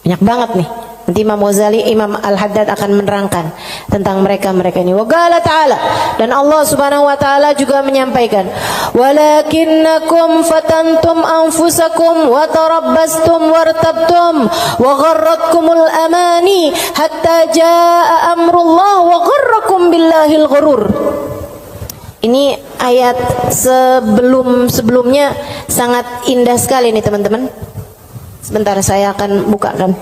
Banyak banget nih. Nanti Imam Ghazali, Imam Al-Haddad akan menerangkan tentang mereka-mereka ini. Wa qala ta'ala, dan Allah Subhanahu wa taala juga menyampaikan, walakinnakum fatantum anfusakum wa tarabbastum wartabtum wa gharratkumul amani hatta jaa amrullah wa gharrakum billahil ghurur. Ini ayat sebelumnya sangat indah sekali nih teman-teman. Sebentar saya akan bukakan.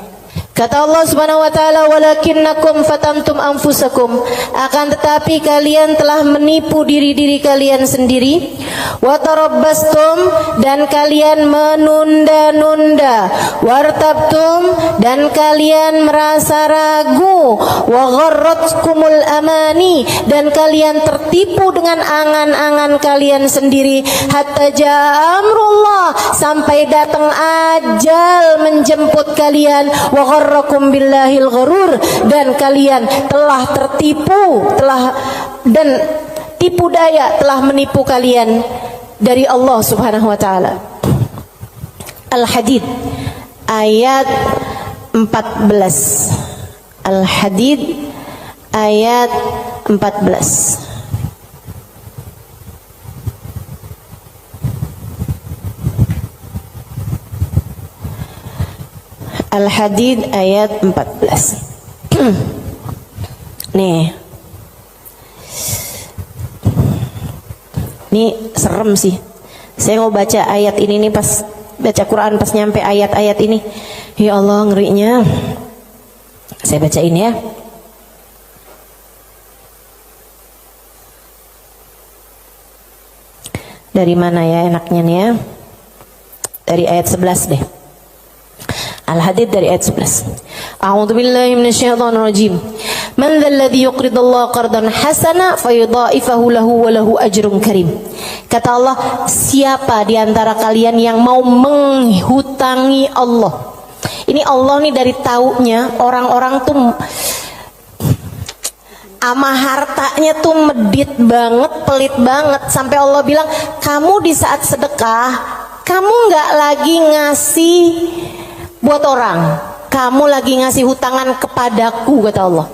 Kata Allah Subhanahu wa taala, walakinnakum fatantum anfusakum, akan tetapi kalian telah menipu diri-diri kalian sendiri, wa tarabbastum, dan kalian menunda-nunda, wartabtum, dan kalian merasa ragu, wa gharratkumul amani, dan kalian tertipu dengan angan-angan kalian sendiri, hatta jaa amrullah, sampai datang ajal menjemput kalian, wa gharrakum billahil gharur, dan kalian telah tertipu, dan tipu daya telah menipu kalian dari Allah Subhanahu wa taala. Al-Hadid ayat 14. Al-Hadid ayat 14. Al-Hadid ayat 14. Nih. Ini serem sih. Saya mau baca ayat ini nih, pas baca Quran pas nyampe ayat-ayat ini. Ya Allah, ngerinya. Saya bacain ya. Dari mana ya enaknya nih ya? Dari ayat 11 deh. Al-Hadid dari ayat 11. A'udzu billahi minasyaitonir rajim. Man dzalladzi yuqridullaha qardan hasana fayudha'ifahu lahu wa lahu ajrun karim. Kata Allah, siapa di antara kalian yang mau menghutangi Allah? Ini Allah nih dari taunya orang-orang tuh ama hartanya tuh medit banget, pelit banget, sampai Allah bilang, kamu di saat sedekah, kamu nggak lagi ngasih buat orang, kamu lagi ngasih hutangan kepadaku, kata Allah.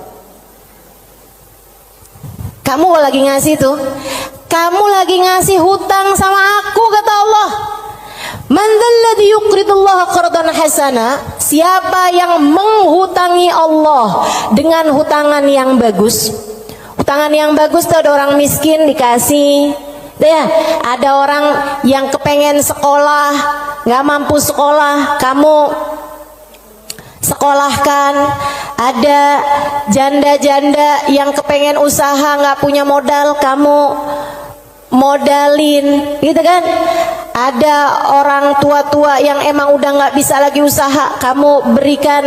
Kamu lagi ngasih tuh, kamu lagi ngasih hutang sama aku, kata Allah. Man dzalladzi yuqridullaha qardan hasana, siapa yang menghutangi Allah dengan hutangan yang bagus. Hutangan yang bagus tuh ada orang miskin dikasih, ya, ada orang yang kepengen sekolah, nggak mampu sekolah, kamu sekolahkan. Ada janda-janda yang kepengen usaha, nggak punya modal, kamu modalin, gitu kan. Ada orang tua-tua yang emang udah nggak bisa lagi usaha, kamu berikan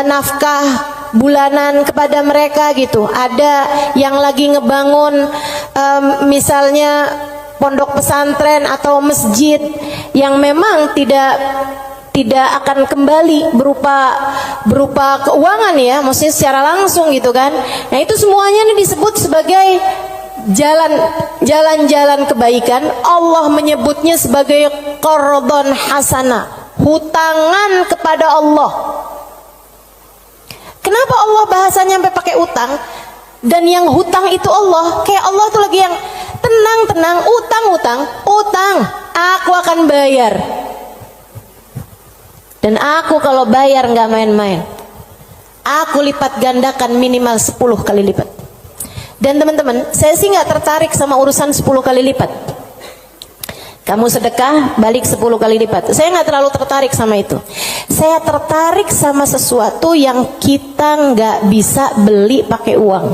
nafkah bulanan kepada mereka gitu. Ada yang lagi ngebangun misalnya pondok pesantren atau masjid yang memang tidak akan kembali berupa keuangan ya, maksudnya secara langsung gitu kan. Nah itu semuanya ini disebut sebagai jalan-jalan kebaikan. Allah menyebutnya sebagai qardon hasana, hutangan kepada Allah. Kenapa Allah bahasanya sampai pakai utang? Dan yang hutang itu Allah, kayak Allah tuh lagi yang tenang, utang, aku akan bayar. Dan aku kalau bayar nggak main-main, aku lipat gandakan minimal 10 kali lipat. Dan teman-teman, saya sih nggak tertarik sama urusan 10 kali lipat. Kamu sedekah balik 10 kali lipat, saya nggak terlalu tertarik sama itu. Saya tertarik sama sesuatu yang kita nggak bisa beli pakai uang.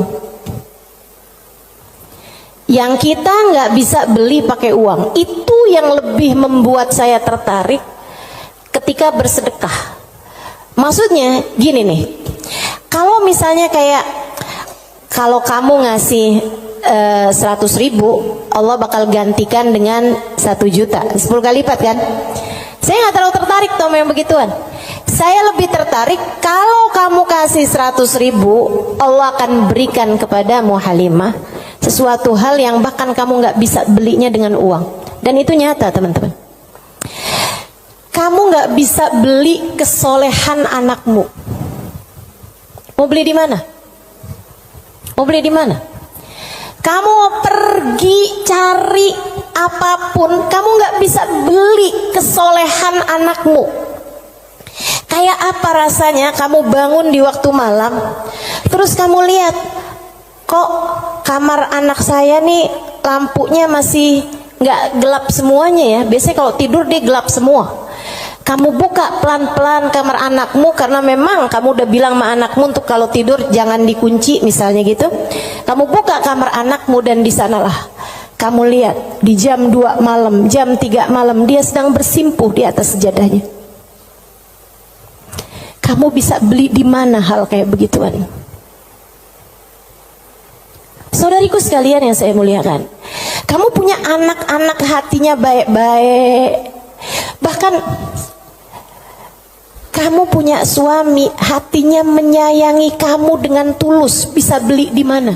Yang kita nggak bisa beli pakai uang, itu yang lebih membuat saya tertarik ketika bersedekah. Maksudnya gini nih, kalau misalnya kayak kalau kamu ngasih 100.000, Allah bakal gantikan dengan 1 juta, 10 kali lipat kan. Saya nggak terlalu tertarik sama yang begituan. Saya lebih tertarik kalau kamu kasih 100.000, Allah akan berikan kepadamu Halimah sesuatu hal yang bahkan kamu nggak bisa belinya dengan uang. Dan itu nyata teman-teman. Kamu nggak bisa beli kesolehan anakmu. Mau beli di mana? Mau beli di mana? Kamu pergi cari apapun, kamu nggak bisa beli kesolehan anakmu. Kayak apa rasanya kamu bangun di waktu malam, terus kamu lihat, kok kamar anak saya nih lampunya masih nggak gelap semuanya ya. Biasanya kalau tidur dia gelap semua. Kamu buka pelan-pelan kamar anakmu, karena memang kamu udah bilang sama anakmu untuk kalau tidur jangan dikunci misalnya gitu. Kamu buka kamar anakmu dan di sanalah kamu lihat di jam 2 malam, jam 3 malam dia sedang bersimpuh di atas sejadahnya. Kamu bisa beli di mana hal kayak begituan? Saudariku sekalian yang saya muliakan, kamu punya anak-anak hatinya baik-baik. Bahkan kamu punya suami hatinya menyayangi kamu dengan tulus, bisa beli di mana?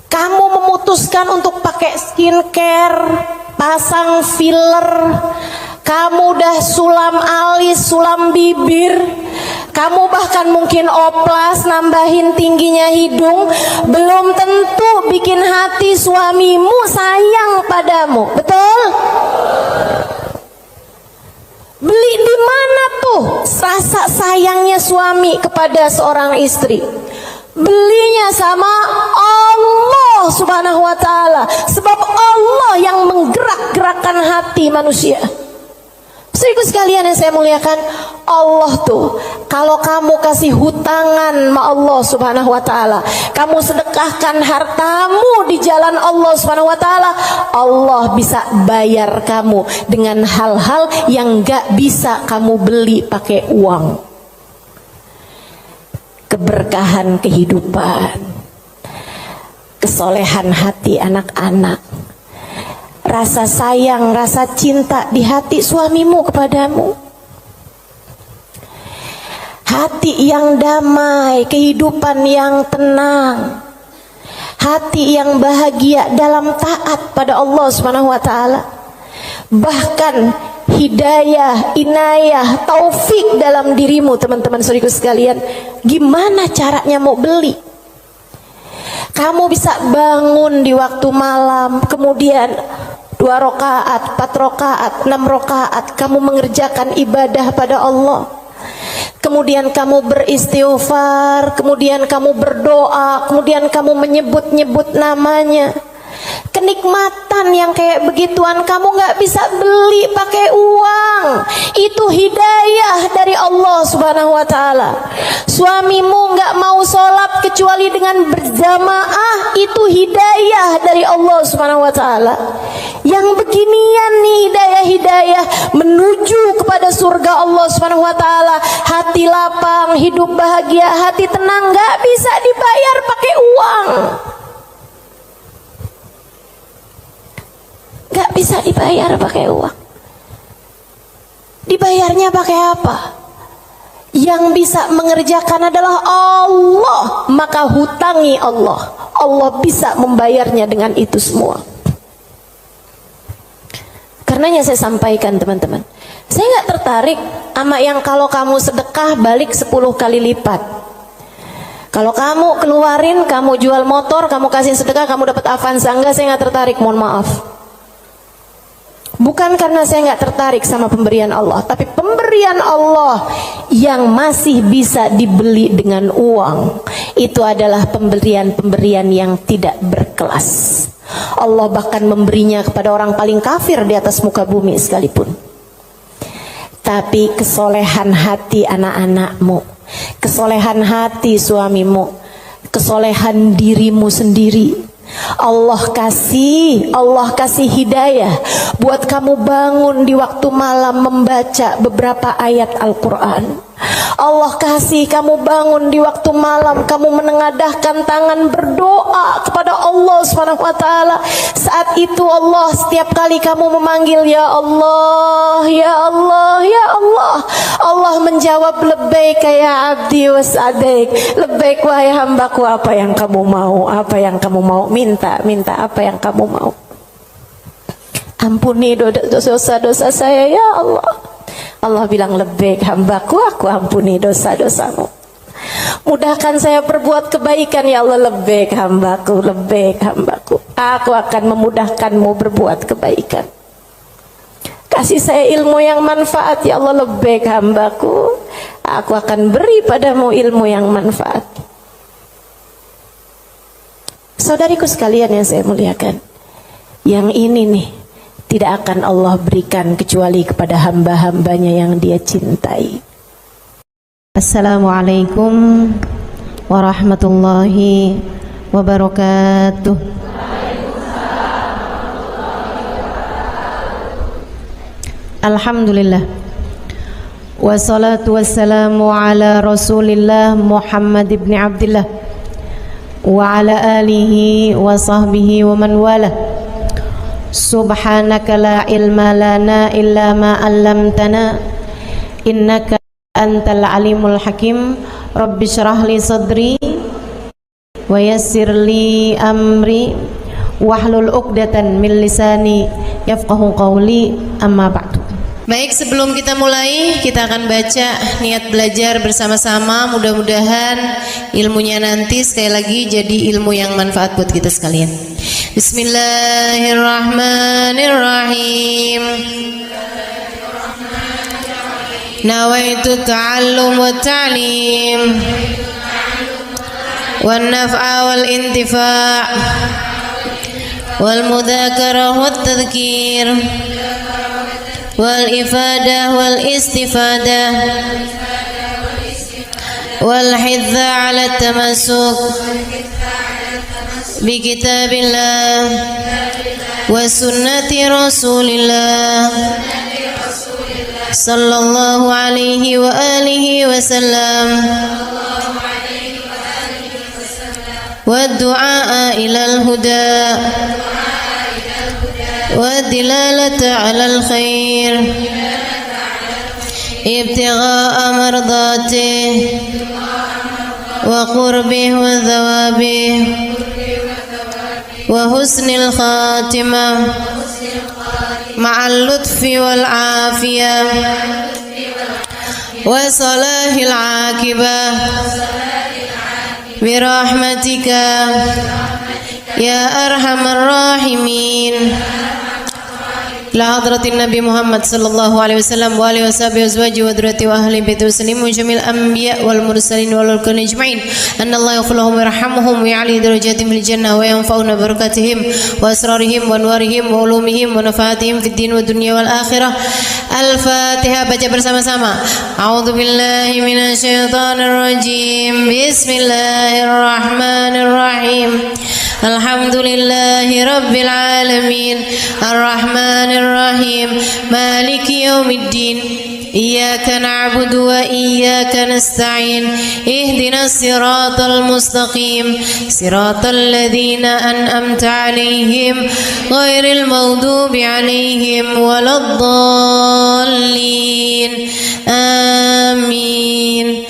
Kamu memutuskan untuk pakai skincare, pasang filler, kamu udah sulam alis, sulam bibir, kamu bahkan mungkin oplas, nambahin tingginya hidung, belum tentu bikin hati suamimu sayang padamu, betul? Beli di mana tuh rasa sayangnya suami kepada seorang istri? Belinya sama Allah Subhanahu wa ta'ala. Sebab Allah yang menggerak-gerakkan hati manusia. Saudaraku sekalian yang saya muliakan, Allah tuh kalau kamu kasih hutangan sama Allah Subhanahu wa ta'ala, kamu sedekahkan hartamu di jalan Allah Subhanahu wa ta'ala, Allah bisa bayar kamu dengan hal-hal yang gak bisa kamu beli pakai uang. Keberkahan kehidupan, kesolehan hati anak-anak, rasa sayang, rasa cinta di hati suamimu kepadamu, hati yang damai, kehidupan yang tenang, hati yang bahagia dalam taat pada Allah Subhanahu wa ta'ala. Bahkan hidayah, inayah, taufik dalam dirimu, teman-teman saudaraku sekalian. Gimana caranya mau beli? Kamu bisa bangun di waktu malam, kemudian 2 rakaat, 4 rakaat, 6 rakaat kamu mengerjakan ibadah pada Allah. Kemudian kamu beristighfar, kemudian kamu berdoa, kemudian kamu menyebut-nyebut namanya. Kenikmatan yang kayak begituan kamu gak bisa beli pakai uang. Itu hidayah dari Allah Subhanahu wa ta'ala. Suamimu gak mau sholat kecuali dengan berjamaah, itu hidayah dari Allah Subhanahu wa ta'ala. Yang beginian nih hidayah-hidayah menuju kepada surga Allah Subhanahu wa ta'ala. Hati lapang, hidup bahagia, hati tenang, gak bisa dibayar pakai uang. Gak bisa dibayar pakai uang. Dibayarnya pakai apa? Yang bisa mengerjakan adalah Allah. Maka hutangi Allah. Allah bisa membayarnya dengan itu semua. Karenanya saya sampaikan teman-teman, saya gak tertarik sama yang kalau kamu sedekah balik 10 kali lipat. Kalau kamu keluarin, kamu jual motor, kamu kasih sedekah, kamu dapat Avanza. Enggak, saya gak tertarik, mohon maaf. Bukan karena saya nggak tertarik sama pemberian Allah, tapi pemberian Allah yang masih bisa dibeli dengan uang, itu adalah pemberian-pemberian yang tidak berkelas. Allah bahkan memberinya kepada orang paling kafir di atas muka bumi sekalipun. Tapi kesolehan hati anak-anakmu, kesolehan hati suamimu, kesolehan dirimu sendiri, Allah kasih hidayah buat kamu bangun di waktu malam membaca beberapa ayat Al-Quran. Allah kasih kamu bangun di waktu malam, kamu menengadahkan tangan berdoa kepada Allah SWT. Saat itu Allah, setiap kali kamu memanggil ya Allah, ya Allah, ya Allah, Allah menjawab labbaik ya abdi was'adaik, labbaik wahai hambaku, apa yang kamu mau, apa yang kamu mau, minta apa yang kamu mau. Ampuni dosa-dosa saya ya Allah. Allah bilang labbaik hambaku, aku ampuni dosa-dosamu. Mudahkan saya berbuat kebaikan ya Allah, labbaik hambaku, labbaik hambaku. Aku akan memudahkanmu berbuat kebaikan. Kasih saya ilmu yang manfaat ya Allah, labbaik hambaku. Aku akan beri padamu ilmu yang manfaat. Saudariku sekalian yang saya muliakan, yang ini nih tidak akan Allah berikan kecuali kepada hamba-hambanya yang Dia cintai. Assalamualaikum warahmatullahi wabarakatuh. Alhamdulillah, wassalatu wassalamu ala Rasulillah Muhammad ibn Abdillah wa ala alihi wa sahbihi wa man wala. Subhanaka la ilma lana illa ma 'allamtana innaka antal alimul hakim. Rabbi shrah li sadri wa yassir li amri wahlul 'uqdatan min lisani yafqahu qawli, amma ba'du. Baik, sebelum kita mulai, kita akan baca niat belajar bersama-sama. Mudah-mudahan ilmunya nanti sekali lagi jadi ilmu yang manfaat buat kita sekalian. Bismillahirrahmanirrahim. Nawaitu ta'allum wa ta'lim wan naf'a wal intifa' wal mudzakarah wat tadhkir wal ifadah wal istifadah wal hidza ala tamassuk bi kitabillah wa sunnati rasulillah sallallahu alaihi wa alihi wa sallam wa du'a ilal huda والدلالة على الخير ابتغاء مرضاته وقربه وثوابه وحسن الخاتمة مع اللطف والعافية وصلاح العاقبة برحمتك يا أرحم الراحمين. La hadratin Nabi Muhammad sallallahu alaihi wasallam wa alihi washabihi azwaji wa dzurriyyati wa ahli baiti muslimin jamil anbiya wal mursalin wal ulul ajma'in. Anna Allah yaghfir lahum wa yarhamhum wa ya'li darajatihim fil jannah wa yanfa'una barakatihim wa asrarihim wa anwarihim wa ulumihim wa nafaatihim fid din wa dunya wal akhirah. Al-Fatihah, baca bersama-sama. A'udzu billahi minasy syaithanir rajim. Bismillahirrahmanirrahim. Alhamdulillahi rabbil alamin. Ar-Rahmanir Rahim. Maliki yaumiddin. Iyyaka na'budu wa iyyaka nasta'in. Ihdinas siratal mustaqim. Siratal ladzina an'amta 'alaihim ghairil maghdubi 'alaihim waladdallin. Amin.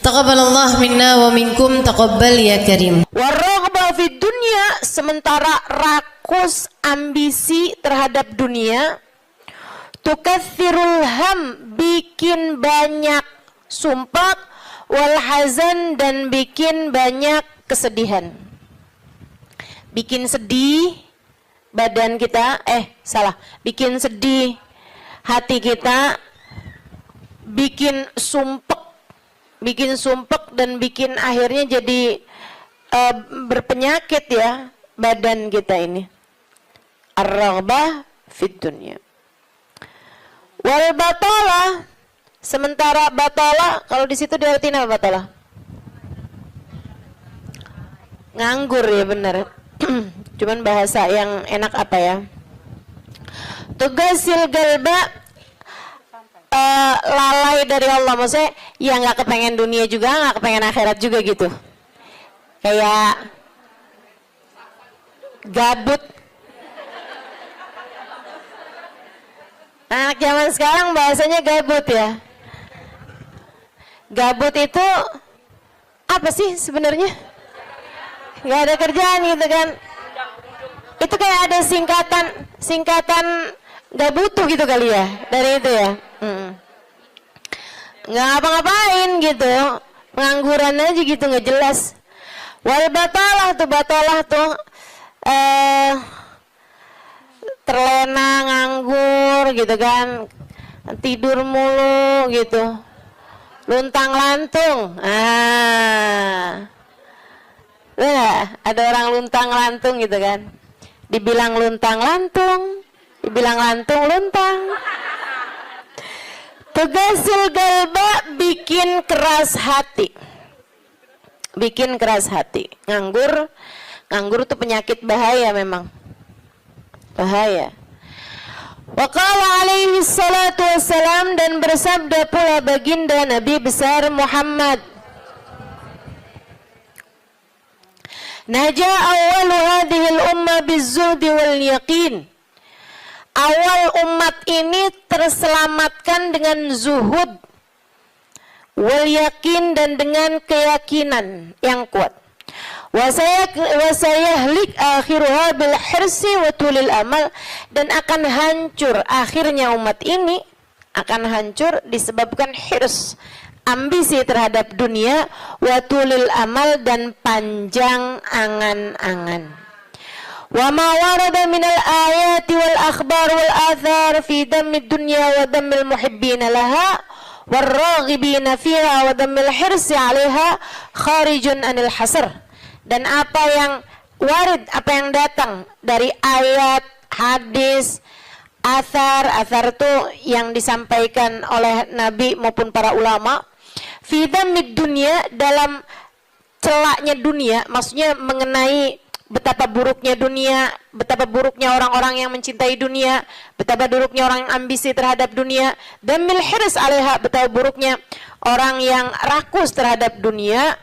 Taqabbalallah minna wa minkum, taqabbal ya karim. Warraghba fid dunya, sementara rakus ambisi terhadap dunia, tukathirul ham, bikin banyak sumpah, wal hazan, dan bikin banyak kesedihan. Bikin sedih badan kita, bikin sedih hati kita, bikin sumpek dan bikin akhirnya jadi berpenyakit ya badan kita ini. Ar-raghbah fid dunya. Wal batalah, sementara batalah, kalau di situ diartiin apa batalah? Nganggur ya, benar. Cuman bahasa yang enak apa ya? Tugasil galba, lalai dari Allah, maksudnya ya nggak kepengen dunia juga, nggak kepengen akhirat juga gitu, kayak gabut. Anak zaman sekarang bahasanya gabut ya. Gabut itu apa sih sebenarnya? Nggak ada kerjaan gitu kan? Itu kayak ada singkatan nggak butuh gitu kali ya dari itu ya. Nggak ngapa-ngapain gitu, pengangguran aja gitu, nggak jelas. Wal batalah tuh terlena, nganggur gitu kan, tidur mulu gitu, luntang lantung. Nah, ada orang luntang lantung gitu kan. Dibilang luntang lantung, dibilang lantung luntang. Tugasil galba, bikin keras hati. Bikin keras hati. Nganggur tuh penyakit bahaya memang. Bahaya. Wa qala alaihi salatu wassalam, dan bersabda pula baginda Nabi besar Muhammad, Naja awalu hadhil umma bizzuhdi wal yaqin. Awal umat ini terselamatkan dengan zuhud wal yakin, dan dengan keyakinan yang kuat. Wasayahlik akhiruha bil hirsi wa tulil amal, dan akan hancur akhirnya umat ini, akan hancur disebabkan hirs, ambisi terhadap dunia, wa tulil amal, dan panjang angan-angan. Wa ma warada minal ayati wal akhbar wal athar fi dammid dunya wa dammil muhibbina laha warraghibina fiha wa dammil hirsi 'alaiha kharijun anil hasr. Dan apa yang warid, apa yang datang dari ayat, hadis, athar itu yang disampaikan oleh Nabi maupun para ulama, fi dammid dunya, dalam celaknya dunia, maksudnya mengenai betapa buruknya dunia, betapa buruknya orang-orang yang mencintai dunia, betapa buruknya orang yang ambisi terhadap dunia, dan mil hirs 'alaiha, betapa buruknya orang yang rakus terhadap dunia.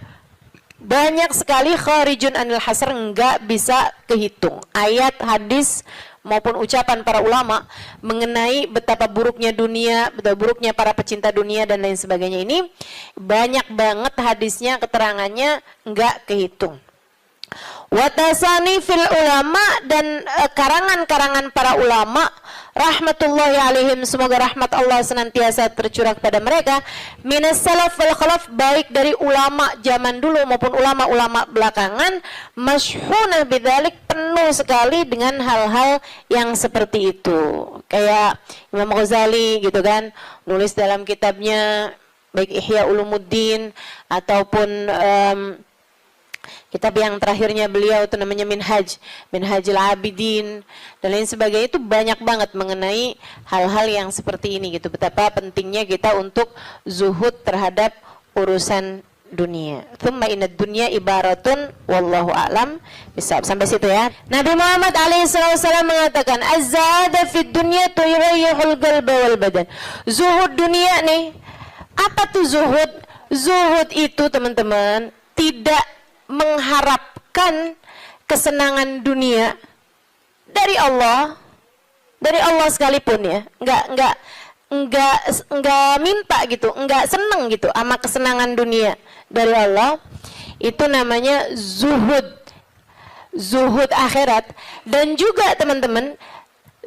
Banyak sekali kharijun anil hasr, enggak bisa kehitung. Ayat, hadis maupun ucapan para ulama mengenai betapa buruknya dunia, betapa buruknya para pecinta dunia dan lain sebagainya, ini banyak banget hadisnya, keterangannya enggak kehitung. Watasani fil ulama, dan karangan-karangan para ulama rahmatullahi alaihim, semoga rahmat Allah senantiasa tercurah pada mereka, minas salaf wal khalaf, baik dari ulama zaman dulu maupun ulama-ulama belakangan, masyhunah bidzalik, penuh sekali dengan hal-hal yang seperti itu. Kayak Imam Ghazali gitu kan, nulis dalam kitabnya baik Ihya Ulumuddin ataupun kitab yang terakhirnya beliau itu namanya Minhajul Abidin dan lain sebagainya, itu banyak banget mengenai hal-hal yang seperti ini gitu. Betapa pentingnya kita untuk zuhud terhadap urusan dunia. Tsumma inad dunya ibaratun wallahu a'lam bisawab. Sampai situ ya. Nabi Muhammad alaihissalam mengatakan, az-zahada fid dunya tuyrayyihul qalba wal badan. Zuhud dunia nih. Apa tuh zuhud? Zuhud itu teman-teman tidak mengharapkan kesenangan dunia dari Allah sekalipun ya, enggak minta gitu, enggak seneng gitu sama kesenangan dunia dari Allah. Itu namanya zuhud akhirat. Dan juga teman-teman,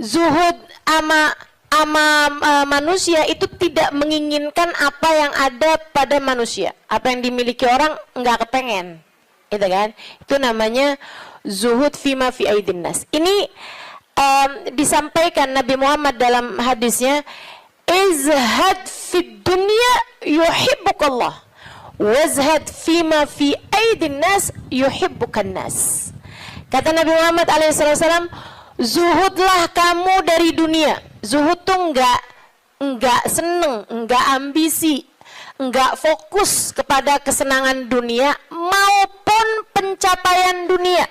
zuhud ama manusia itu tidak menginginkan apa yang ada pada manusia, apa yang dimiliki orang enggak kepengen. Gitu kan? Itu namanya zuhud fima fi aidin nas. Ini disampaikan Nabi Muhammad dalam hadisnya, izhad fid dunya yuhibbukallah, wazhad fima fi aidin nas yuhibbukan nas. Kata Nabi Muhammad alaihissalam, zuhudlah kamu dari dunia. Zuhud tuh enggak seneng, enggak ambisi, enggak fokus kepada kesenangan dunia maupun pencapaian dunia.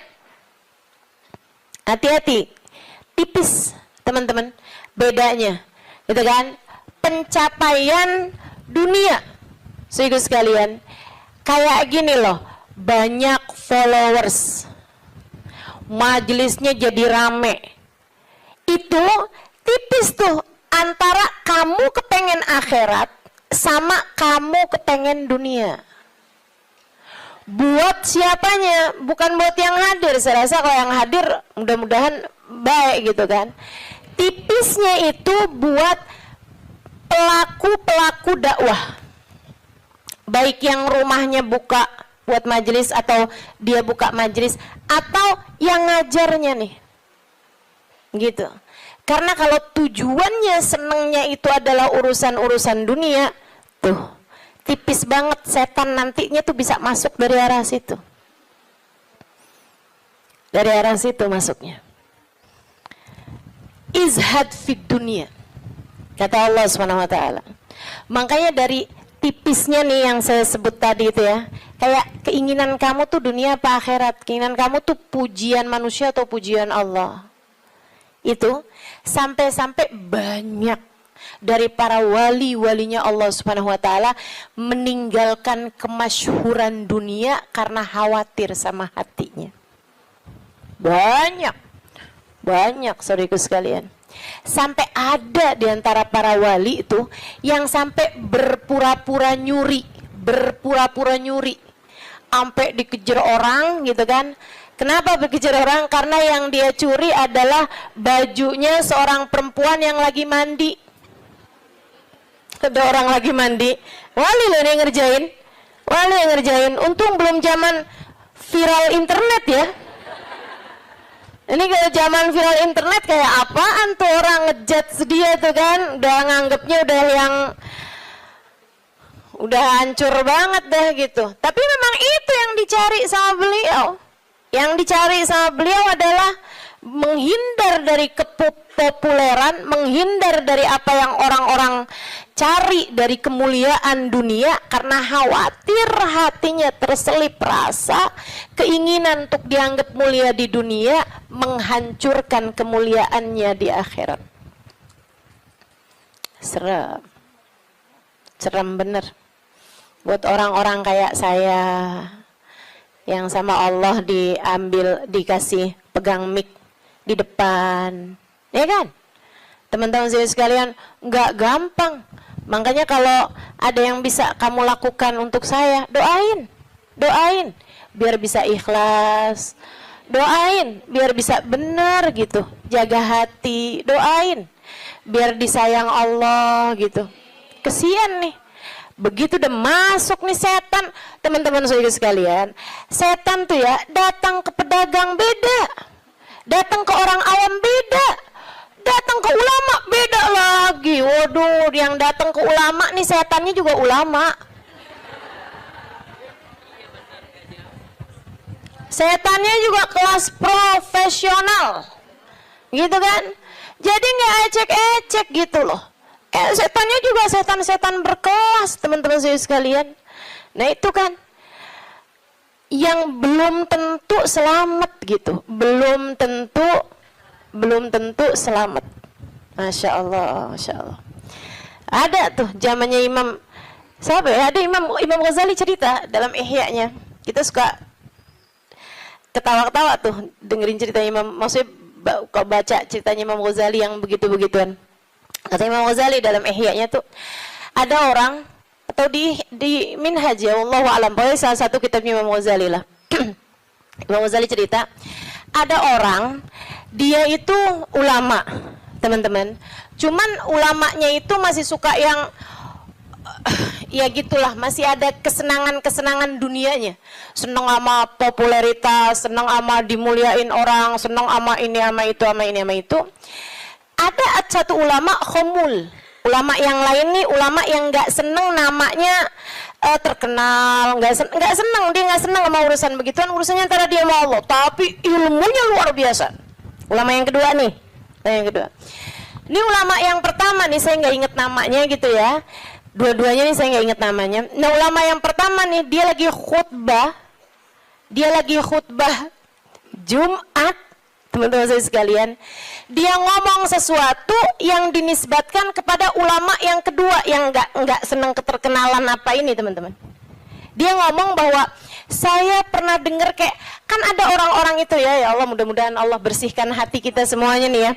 Hati-hati, tipis teman-teman bedanya, gitu kan? Pencapaian dunia, saudara sekalian, kayak gini loh, banyak followers, majelisnya jadi rame, itu tipis tuh antara kamu kepengen akhirat sama kamu kepengen dunia. Buat siapanya? Bukan buat yang hadir. Saya rasa kalau yang hadir mudah-mudahan baik gitu kan. Tipisnya itu buat pelaku-pelaku dakwah, baik yang rumahnya buka buat majelis atau dia buka majelis, atau yang ngajarnya nih gitu. Karena kalau tujuannya senengnya itu adalah urusan-urusan dunia, tuh tipis banget setan nantinya tuh bisa masuk dari arah situ. Dari arah situ masuknya. Izhad fid dunia, kata Allah Subhanahu wa taala. Makanya dari tipisnya nih yang saya sebut tadi itu ya, kayak keinginan kamu tuh dunia apa akhirat, keinginan kamu tuh pujian manusia atau pujian Allah. Itu sampai-sampai banyak dari para wali-walinya Allah Subhanahu wa taala meninggalkan kemasyhuran dunia karena khawatir sama hatinya. Banyak saudaraku sekalian. Sampai ada di antara para wali itu yang sampai berpura-pura nyuri, sampai dikejar orang gitu kan. Kenapa dikejar orang? Karena yang dia curi adalah bajunya seorang perempuan yang lagi mandi. Ada orang lagi mandi, wali loh yang ngerjain. Untung belum zaman viral internet ya. Ini kalau zaman viral internet kayak apaan tuh orang ngejudge dia tuh kan, udah nganggepnya udah hancur banget dah gitu. Tapi memang itu yang dicari sama beliau. Yang dicari sama beliau adalah menghindar dari kepopuleran, menghindar dari apa yang orang-orang cari dari kemuliaan dunia, karena khawatir hatinya terselip rasa keinginan untuk dianggap mulia di dunia, menghancurkan kemuliaannya di akhirat. Serem bener buat orang-orang kayak saya yang sama Allah dikasih pegang mic di depan, ya kan? Teman-teman saya sekalian, nggak gampang. Makanya kalau ada yang bisa kamu lakukan untuk saya, doain biar bisa ikhlas, doain biar bisa benar gitu, jaga hati, doain biar disayang Allah gitu. Kesian nih, begitu udah masuk nih setan, teman-teman saya sekalian, setan tuh ya datang ke pedagang beda, datang ke orang awam beda, datang ke ulama beda lagi. Waduh, yang datang ke ulama nih setannya juga ulama. Setannya juga kelas profesional, gitu kan? Jadi nggak ecek-ecek gitu loh. Setannya juga setan-setan berkelas, teman-teman saya sekalian. Nah itu kan yang belum tentu selamat gitu, belum tentu selamat. Masya Allah. Ada tuh zamannya Imam siapa ya? Ada Imam Ghazali cerita dalam Ihya-nya. Kita suka ketawa-ketawa tuh dengerin cerita Imam. Maksudnya kalau baca ceritanya Imam Ghazali yang begitu-begituan. Kata Imam Ghazali dalam Ihya-nya tuh, ada orang atau di Minhaj ya, wallahu a'lam, pokoknya salah satu kitabnya Imam Ghazali lah. Imam Ghazali cerita, ada orang dia itu ulama, teman-teman. Cuman ulamanya itu masih suka yang ya gitulah, masih ada kesenangan dunianya. Senang sama popularitas, senang sama dimuliain orang, senang sama ini sama itu, sama ini sama itu. Ada satu ulama khomul, ulama yang lain nih, ulama yang nggak seneng namanya terkenal, nggak seneng, dia nggak seneng sama urusan begituan, urusannya antara dia sama Allah, tapi ilmunya luar biasa. Ulama yang kedua nih, ini ulama yang pertama nih, saya nggak inget namanya gitu ya, dua-duanya nih saya nggak inget namanya. Nah ulama yang pertama nih, dia lagi khutbah Jumat, teman-teman saya sekalian, dia ngomong sesuatu yang dinisbatkan kepada ulama yang kedua yang nggak senang keterkenalan apa ini, teman-teman. Dia ngomong bahwa saya pernah dengar kayak, kan ada orang-orang itu ya Allah, mudah-mudahan Allah bersihkan hati kita semuanya nih ya.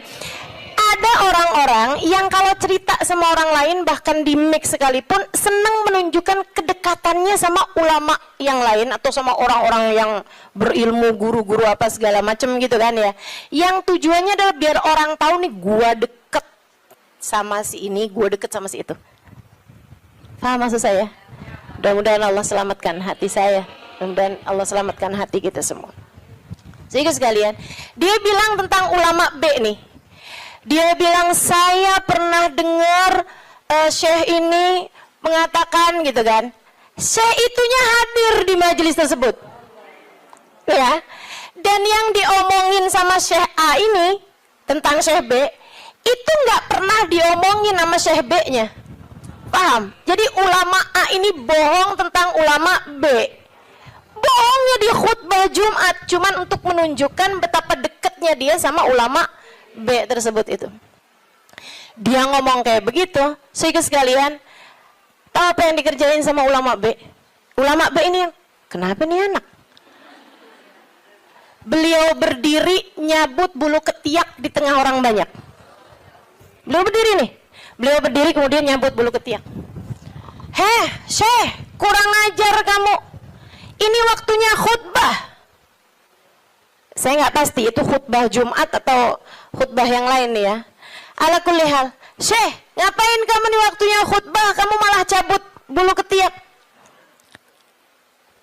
Ada orang-orang yang kalau cerita sama orang lain, bahkan di mix sekalipun, senang menunjukkan kedekatannya sama ulama yang lain atau sama orang-orang yang berilmu, guru-guru apa segala macam gitu kan ya. Yang tujuannya adalah biar orang tahu nih, gua deket sama si ini, gua deket sama si itu. Paham maksud saya? Mudah-mudahan Allah selamatkan hati saya, mudah-mudahan Allah selamatkan hati kita semua. Sehingga sekalian, dia bilang tentang ulama B nih. Dia bilang, saya pernah dengar Syekh ini mengatakan gitu kan. Syekh itunya hadir di majelis tersebut. Ya. Dan yang diomongin sama Syekh A ini tentang Syekh B itu nggak pernah diomongin sama Syekh B-nya. Paham? Jadi ulama A ini bohong tentang ulama B. Bohongnya di khutbah Jumat cuman untuk menunjukkan betapa dekatnya dia sama ulama B tersebut itu. Dia ngomong kayak begitu, sehingga sekalian, tahu apa yang dikerjain sama ulama B? Ulama B ini, kenapa nih anak? Beliau berdiri nyabut bulu ketiak di tengah orang banyak. Beliau berdiri nih. Beliau berdiri kemudian nyabut bulu ketiak. Heh, Syekh, kurang ajar kamu. Ini waktunya khutbah. Saya nggak pasti itu khutbah Jumat atau khutbah yang lain nih ya. Ala kulli hal. Syekh, ngapain kamu di waktunya khutbah? Kamu malah cabut bulu ketiak.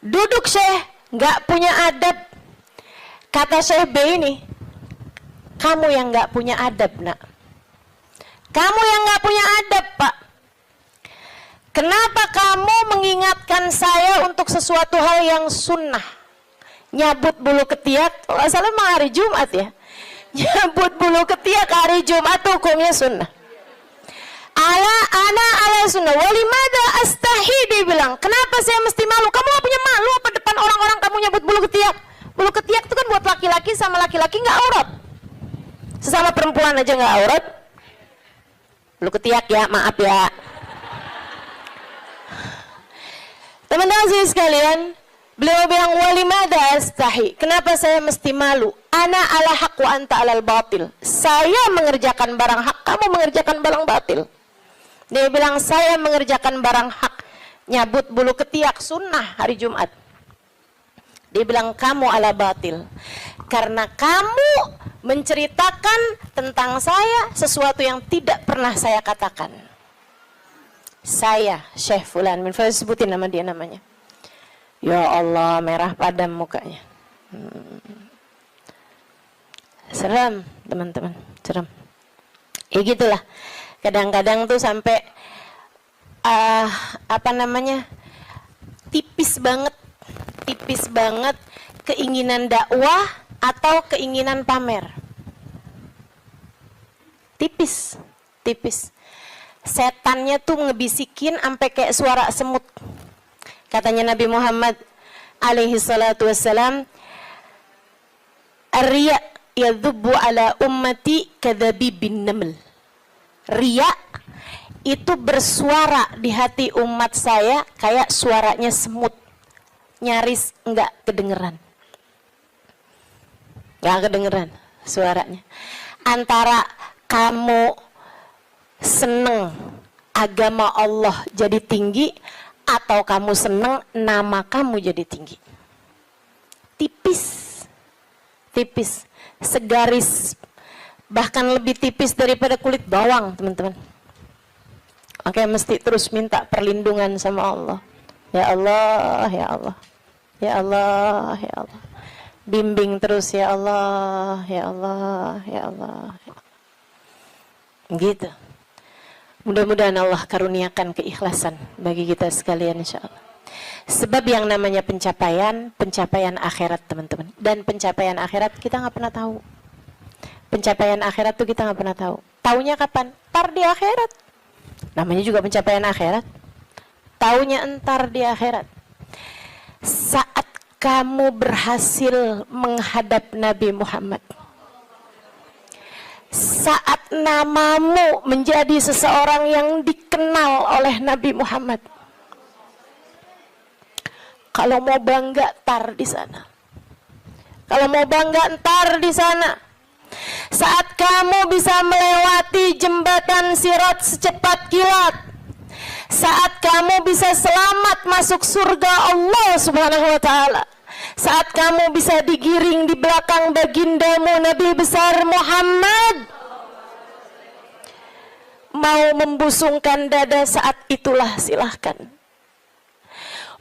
Duduk Syekh, nggak punya adab. Kata Syekh B ini, kamu yang nggak punya adab nak. Kamu yang nggak punya adab pak. Kenapa kamu mengingatkan saya untuk sesuatu hal yang sunnah? Nyabut bulu ketiak, kalau salah mah hari Jumat ya. Nyabut bulu ketiak hari Jumat hukumnya sunnah. Ala sunnah. Walimada astahi, dia bilang. Kenapa saya mesti malu? Kamu gak punya malu apa depan orang-orang kamu nyabut bulu ketiak? Bulu ketiak itu kan buat laki-laki sama laki-laki nggak aurat. Sesama perempuan aja nggak aurat. Bulu ketiak ya, maaf ya. Teman-teman sekalian, beliau bilang walimada astahi. Kenapa saya mesti malu? Ana ala haq wa anta alal batil. Saya mengerjakan barang hak, kamu mengerjakan barang batil. Dia bilang saya mengerjakan barang hak, nyabut bulu ketiak sunnah hari Jumat. Dia bilang kamu ala batil. Karena kamu menceritakan tentang saya sesuatu yang tidak pernah saya katakan. Saya Syekh Fulan min Fulan, sebutin nama dia namanya. Ya Allah, merah padam mukanya. Seram teman-teman, seram. Ya gitulah. Kadang-kadang tuh sampai tipis banget keinginan dakwah atau keinginan pamer. Tipis. Setannya tuh ngebisikin sampai kayak suara semut. Katanya Nabi Muhammad alaihi salatu wassalam, "Ar-riya yadhubbu ala ummati kadhabibin naml." Riya itu bersuara di hati umat saya kayak suaranya semut. Nyaris enggak kedengeran. Enggak kedengeran suaranya. Antara kamu seneng agama Allah jadi tinggi atau kamu seneng nama kamu jadi tinggi. Tipis, segaris, bahkan lebih tipis daripada kulit bawang, teman-teman. Oke, mesti terus minta perlindungan sama Allah. Ya Allah, ya Allah, ya Allah, ya Allah. Bimbing terus ya Allah, ya Allah, ya Allah. Gitu. Mudah-mudahan Allah karuniakan keikhlasan bagi kita sekalian insyaallah. Sebab yang namanya pencapaian akhirat teman-teman. Dan pencapaian akhirat kita nggak pernah tahu. Pencapaian akhirat tuh kita nggak pernah tahu. Taunya kapan? Entar di akhirat. Namanya juga pencapaian akhirat. Taunya entar di akhirat. Saat kamu berhasil menghadap Nabi Muhammad. Saat namamu menjadi seseorang yang dikenal oleh Nabi Muhammad. Kalau mau bangga, tar di sana. Kalau mau bangga, ntar di sana. Saat kamu bisa melewati jembatan Sirat secepat kilat. Saat kamu bisa selamat masuk surga Allah Subhanahu wa Ta'ala. Saat kamu bisa digiring di belakang bagindamu Nabi besar Muhammad. Mau membusungkan dada saat itulah silahkan.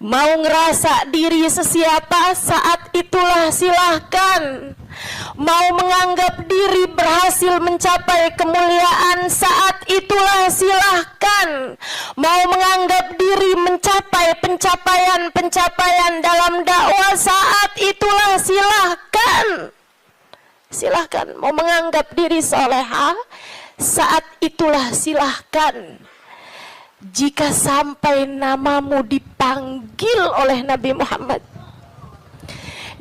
Mau ngerasa diri sesiapa saat itulah silahkan. Mau menganggap diri berhasil mencapai kemuliaan saat itulah silahkan. Mau menganggap diri mencapai pencapaian dalam dakwah, saat itulah silahkan. Silahkan. Mau menganggap diri soleha, saat itulah silahkan. Jika sampai namamu dipanggil oleh Nabi Muhammad,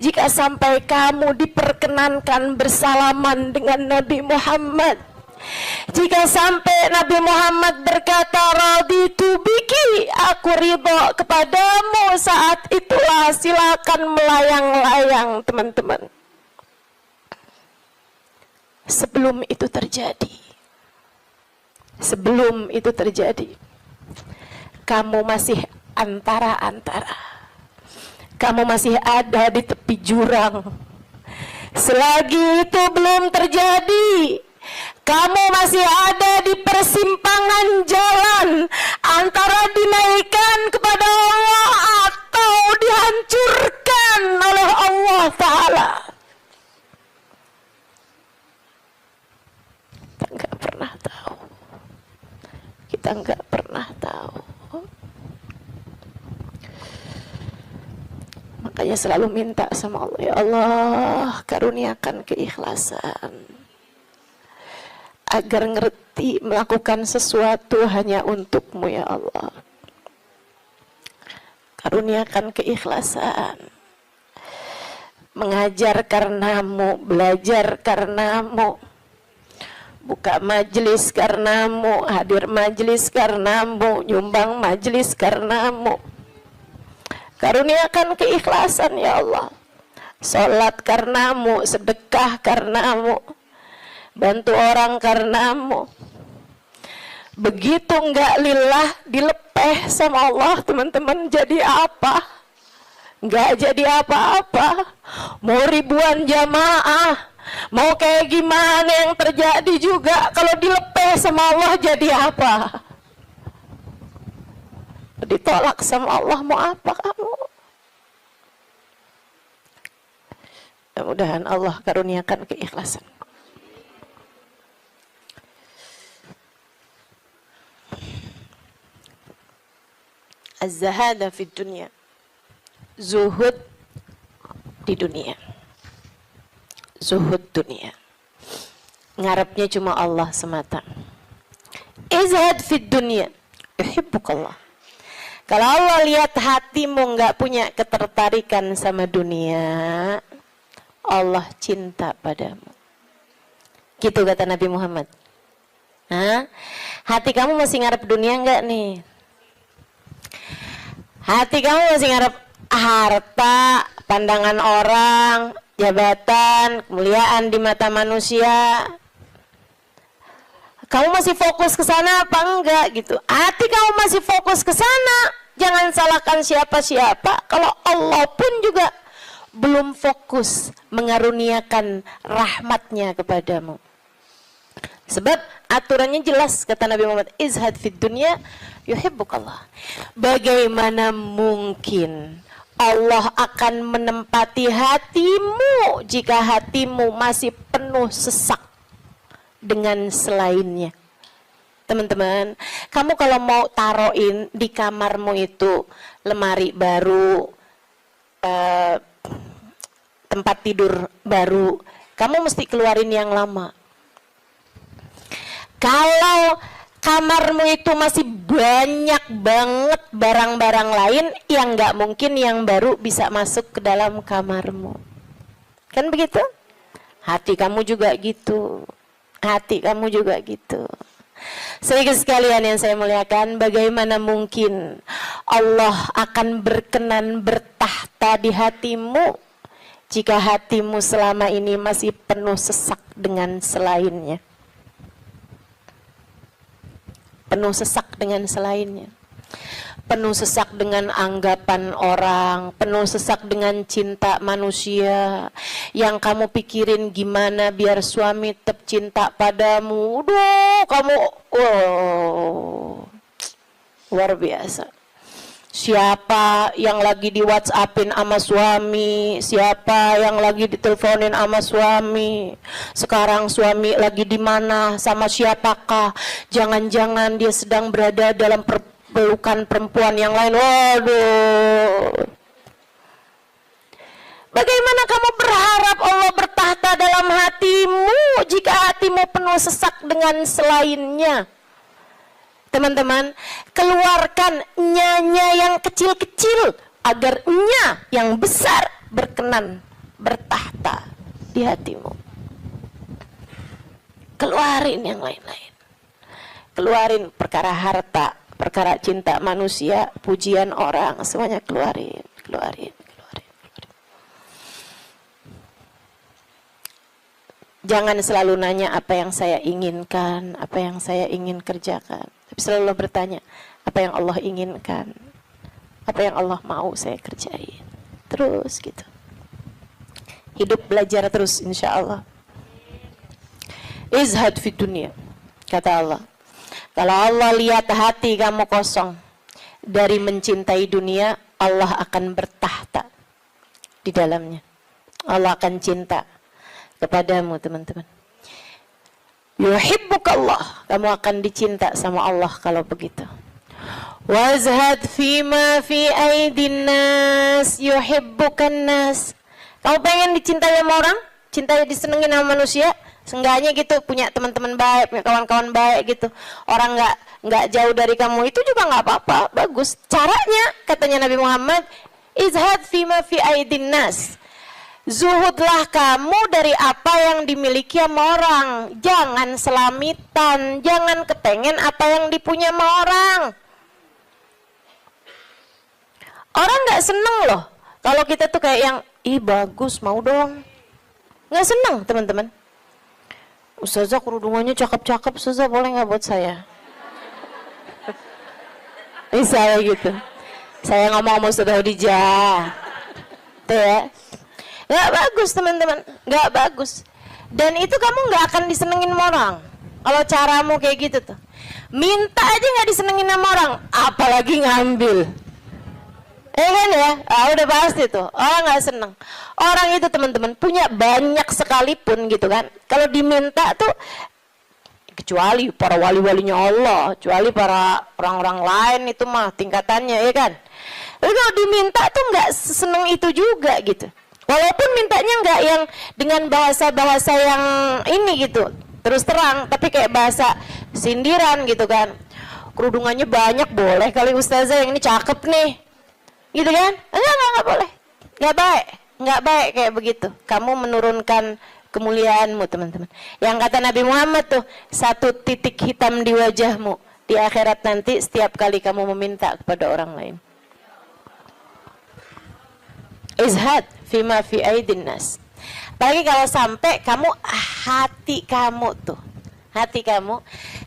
jika sampai kamu diperkenankan bersalaman dengan Nabi Muhammad, jika sampai Nabi Muhammad berkata raditu biki, aku ridho kepadamu, saat itulah silakan melayang-layang teman-teman. Sebelum itu terjadi, kamu masih antara-antara. Kamu masih ada di tepi jurang. Selagi itu belum terjadi, kamu masih ada di persimpangan jalan antara dinaikkan kepada Allah atau dihancurkan oleh Allah Ta'ala. Kita nggak pernah tahu. Kita nggak pernah tahu. Makanya selalu minta sama Allah, ya Allah, karuniakan keikhlasan agar ngerti melakukan sesuatu hanya untukmu, ya Allah. Karuniakan keikhlasan, mengajar karenamu, belajar karenamu, buka majelis karenamu, hadir majelis karenamu, nyumbang majelis karenamu. Karuniakan keikhlasan, ya Allah. Salat karenamu, sedekah karenamu, bantu orang karenamu. Begitu enggak lillah, dilepeh sama Allah, teman-teman, jadi apa? Enggak jadi apa-apa. Mau ribuan jamaah, mau kayak gimana yang terjadi juga, kalau dilepeh sama Allah jadi apa? Ditolak sama Allah, mau apa kamu? Mudah-mudahan Allah karuniakan keikhlasan. Az-zahada fid dunya, zuhud di dunia, zuhud dunia, ngarepnya cuma Allah semata. Izhad fid dunya, yuhibbukallah. Kalau Allah lihat hatimu nggak punya ketertarikan sama dunia, Allah cinta padamu. Gitu kata Nabi Muhammad. Hah? Hati kamu masih ngarep dunia nggak nih? Hati kamu masih ngarep harta, pandangan orang, jabatan, kemuliaan di mata manusia? Kamu masih fokus ke sana apa enggak gitu? Hati kamu masih fokus ke sana, jangan salahkan siapa-siapa. Kalau Allah pun juga belum fokus mengaruniakan rahmatnya kepadamu. Sebab aturannya jelas, kata Nabi Muhammad, izhad fid dunya yuhibbukallah. Bagaimana mungkin Allah akan menempati hatimu jika hatimu masih penuh sesak dengan selainnya? Teman-teman, kamu kalau mau taruhin di kamarmu itu lemari baru, tempat tidur baru, kamu mesti keluarin yang lama. Kalau kamarmu itu masih banyak banget barang-barang lain, yang nggak mungkin yang baru bisa masuk ke dalam kamarmu. Kan begitu? Hati kamu juga gitu. Hati kamu juga gitu. Sedikit sekalian yang saya muliakan, bagaimana mungkin Allah akan berkenan bertahta di hatimu jika hatimu selama ini masih penuh sesak dengan selainnya? Penuh sesak dengan selainnya. Penuh sesak dengan anggapan orang, penuh sesak dengan cinta manusia. Yang kamu pikirin gimana biar suami tetap cinta padamu. Duh, kamu luar biasa. Siapa yang lagi di WhatsAppin sama suami, siapa yang lagi diteleponin sama suami, sekarang suami lagi di mana, sama siapakah, jangan-jangan dia sedang berada dalam pelukan perempuan yang lain. Waduh, bagaimana kamu berharap Allah bertahta dalam hatimu jika hatimu penuh sesak dengan selainnya? Teman-teman, keluarkan nya yang kecil-kecil agar nya yang besar berkenan bertahta di hatimu. Keluarin yang lain-lain. Keluarin perkara harta, perkara cinta manusia, pujian orang, semuanya keluarin. Jangan selalu nanya apa yang saya inginkan, apa yang saya ingin kerjakan. Tapi selalu bertanya, apa yang Allah inginkan, apa yang Allah mau saya kerjain. Terus gitu. Hidup belajar terus insya Allah. Izhad fi dunia, kata Allah. Kalau Allah lihat hati kamu kosong dari mencintai dunia, Allah akan bertahta di dalamnya. Allah akan cinta kepadamu, teman-teman. Yuhibbukallah, kamu akan dicinta sama Allah kalau begitu. Wazhad fima fi aidin nas yuhibbukan nas. Kamu pengen dicintai sama orang, cintai disenengin sama manusia, seenggaknya gitu punya teman-teman baik, punya kawan-kawan baik gitu. Orang nggak jauh dari kamu, itu juga nggak apa-apa, bagus. Caranya katanya Nabi Muhammad, izhad fima fi aidin nas. Zuhudlah kamu dari apa yang dimiliki sama orang. Jangan selamitan, jangan kepengen apa yang dipunya sama orang. Orang gak seneng loh kalau kita tuh kayak yang, ih bagus, mau dong. Gak seneng, teman-teman. Ustazah kerudungannya cakep-cakep, Ustazah boleh gak buat saya? Misalnya gitu. Saya ngomong sama Ustazah Khadijah. Tuh ya. Gak bagus, teman-teman, gak bagus. Dan itu kamu gak akan disenengin sama orang kalau caramu kayak gitu tuh. Minta aja gak disenengin sama orang, apalagi ngambil. Kan ya, udah pasti tuh orang gak seneng. Orang itu, teman-teman, punya banyak sekalipun gitu kan, kalau diminta tuh, kecuali para wali-walinya Allah, kecuali para orang-orang lain itu mah tingkatannya, ya kan. Tapi kalau diminta tuh gak seneng itu juga gitu. Walaupun mintanya nggak yang dengan bahasa-bahasa yang ini gitu, terus terang, tapi kayak bahasa sindiran gitu kan. Kerudungannya banyak, boleh kali Ustazah, yang ini cakep nih, gitu kan? Enggak boleh, nggak baik kayak begitu. Kamu menurunkan kemuliaanmu, teman-teman. Yang kata Nabi Muhammad tuh, satu titik hitam di wajahmu di akhirat nanti setiap kali kamu meminta kepada orang lain. Izhad fima fi aidin nas. Apalagi kalau sampai kamu, hati kamu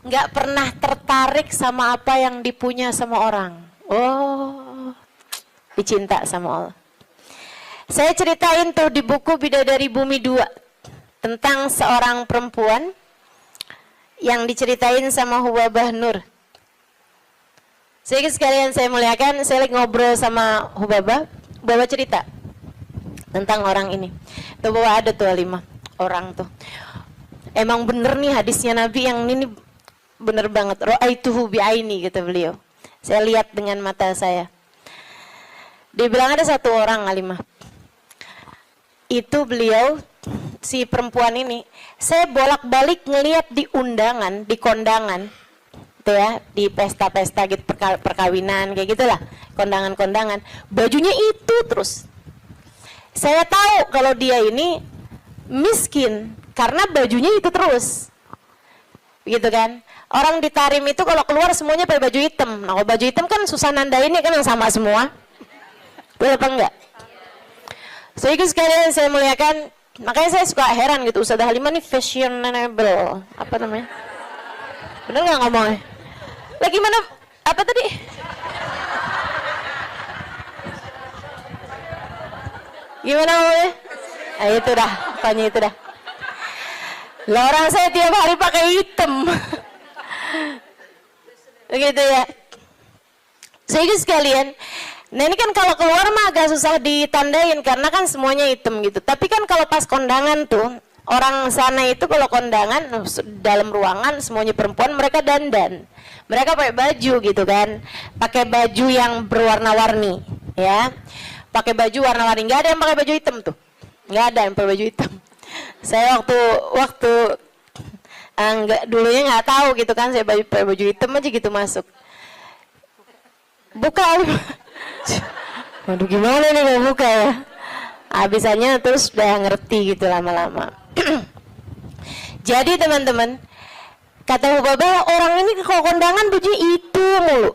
nggak pernah tertarik sama apa yang dipunya sama orang. Oh, dicinta sama Allah. Saya ceritain tuh di buku Bidadari Bumi 2 tentang seorang perempuan yang diceritain sama Hubabah Nur. Sekalian saya muliakan, saya lagi ngobrol sama Hubabah cerita tentang orang ini. Tuh bahwa ada tuh 5 orang tuh. Emang bener nih hadisnya Nabi yang ini bener banget. Ra'aituhu bi'aini, kata beliau. Saya lihat dengan mata saya. Dia bilang ada satu orang, Alimah. Itu beliau, si perempuan ini, saya bolak-balik ngelihat di undangan, di kondangan, tuh ya, di pesta-pesta gitu, perkawinan kayak gitulah, kondangan-kondangan, bajunya itu terus. Saya tahu kalau dia ini miskin karena bajunya itu terus, gitu kan? Orang di Tarim itu kalau keluar semuanya pakai baju hitam. Nah, kalau baju hitam kan susah nandainnya kan, yang sama semua. Betul apa enggak? Saya sekalian saya muliakan, makanya saya suka heran gitu, Ustazah Halimah nih fashionable, apa namanya? Bener nggak ngomongnya? Lagi mana? Apa tadi? Gimana ngomongnya? Nah, itu dah, pokoknya itu dah. Lah orang saya tiap hari pakai hitam. Begitu ya. Saya sekalian, Nah ini kan kalau keluar mah agak susah ditandain karena kan semuanya hitam gitu. Tapi kan kalau pas kondangan tuh, orang sana itu kalau kondangan dalam ruangan semuanya perempuan, mereka dandan. Mereka pakai baju gitu kan. Pakai baju yang berwarna-warni, ya. Pakai baju warna-warni. Nggak ada yang pakai baju hitam tuh. Nggak ada yang pakai baju hitam. Saya waktu dulunya nggak tahu gitu kan, saya pakai baju hitam aja gitu masuk. Buka. Waduh gimana nih mau buka ya. Habisannya terus udah ngerti gitu lama-lama. Jadi teman-teman, kata Hubabah, orang ini kalau kondangan bajunya itu mulu.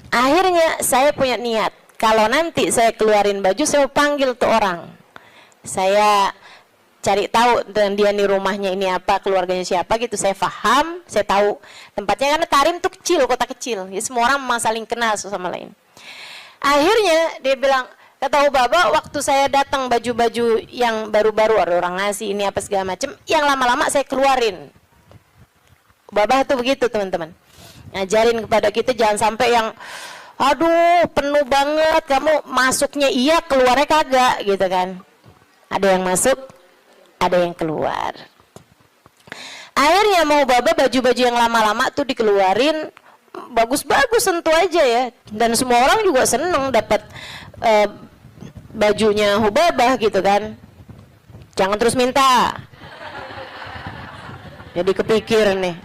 Akhirnya saya punya niat, kalau nanti saya keluarin baju, saya panggil tuh orang. Saya cari tahu dan dia di rumahnya ini apa, keluarganya siapa gitu. Saya paham, saya tahu tempatnya karena Tarim tuh kecil, kota kecil. Ya, semua orang memang saling kenal satu sama lain. Akhirnya dia bilang, kata Hubabah, waktu saya datang baju-baju yang baru-baru, ada orang ngasih ini apa segala macam, yang lama-lama saya keluarin. Hubabah tuh begitu teman-teman. Ngajarin kepada kita jangan sampai yang aduh penuh banget, kamu masuknya iya keluarnya kagak gitu kan. Ada yang masuk, ada yang keluar. Akhirnya mau Hubabah baju-baju yang lama-lama tuh dikeluarin, bagus-bagus tentu aja ya. Dan semua orang juga seneng dapat bajunya Hubabah gitu kan. Jangan terus minta. Jadi kepikir nih.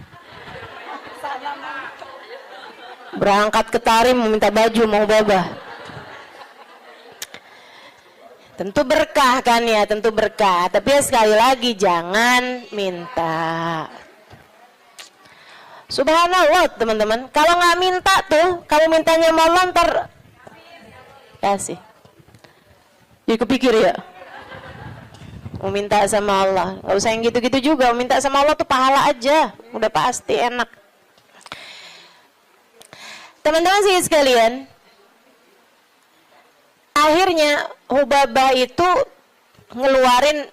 Berangkat ke Tarim meminta baju mau Hubabah. Tentu berkah kan ya, tentu berkah. Tapi ya sekali lagi jangan minta. Subhanallah teman-teman. Kalau nggak minta tuh, kamu mintanya mau ntar kasih. Jadi kepikir ya. Mau minta sama Allah. Nggak usah yang gitu-gitu juga. Mau minta sama Allah tuh pahala aja. Udah pasti enak. Teman-teman sih sekalian, akhirnya Hubabah itu ngeluarin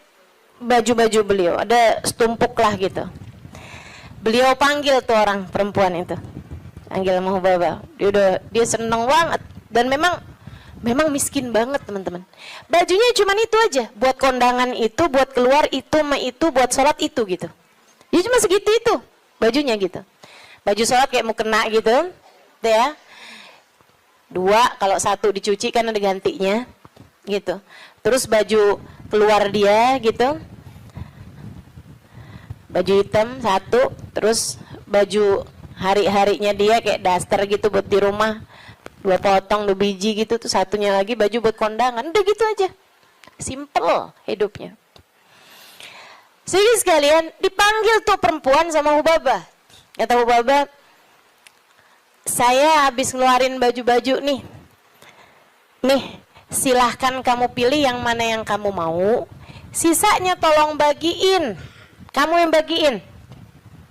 baju-baju beliau, ada setumpuk lah gitu. Beliau panggil tuh orang perempuan itu, panggil sama Hubabah. Dia seneng banget dan memang miskin banget teman-teman. Bajunya cuma itu aja, buat kondangan itu, buat keluar itu, buat sholat itu gitu. Dia cuma segitu itu bajunya gitu. Baju sholat kayak mau kena gitu. Ya, 2 kalau 1 dicuci kan ada gantinya gitu. Terus baju keluar dia gitu, baju hitam 1, terus baju hari-harinya dia kayak daster gitu buat di rumah, 2 potong 2 biji gitu, tuh satunya lagi baju buat kondangan. Udah gitu aja, simple hidupnya. Jadi sekalian dipanggil tuh perempuan sama Hubabah. Kata Hubabah, saya habis ngeluarin baju-baju nih. Silahkan kamu pilih yang mana yang kamu mau. Sisanya tolong bagiin. Kamu yang bagiin.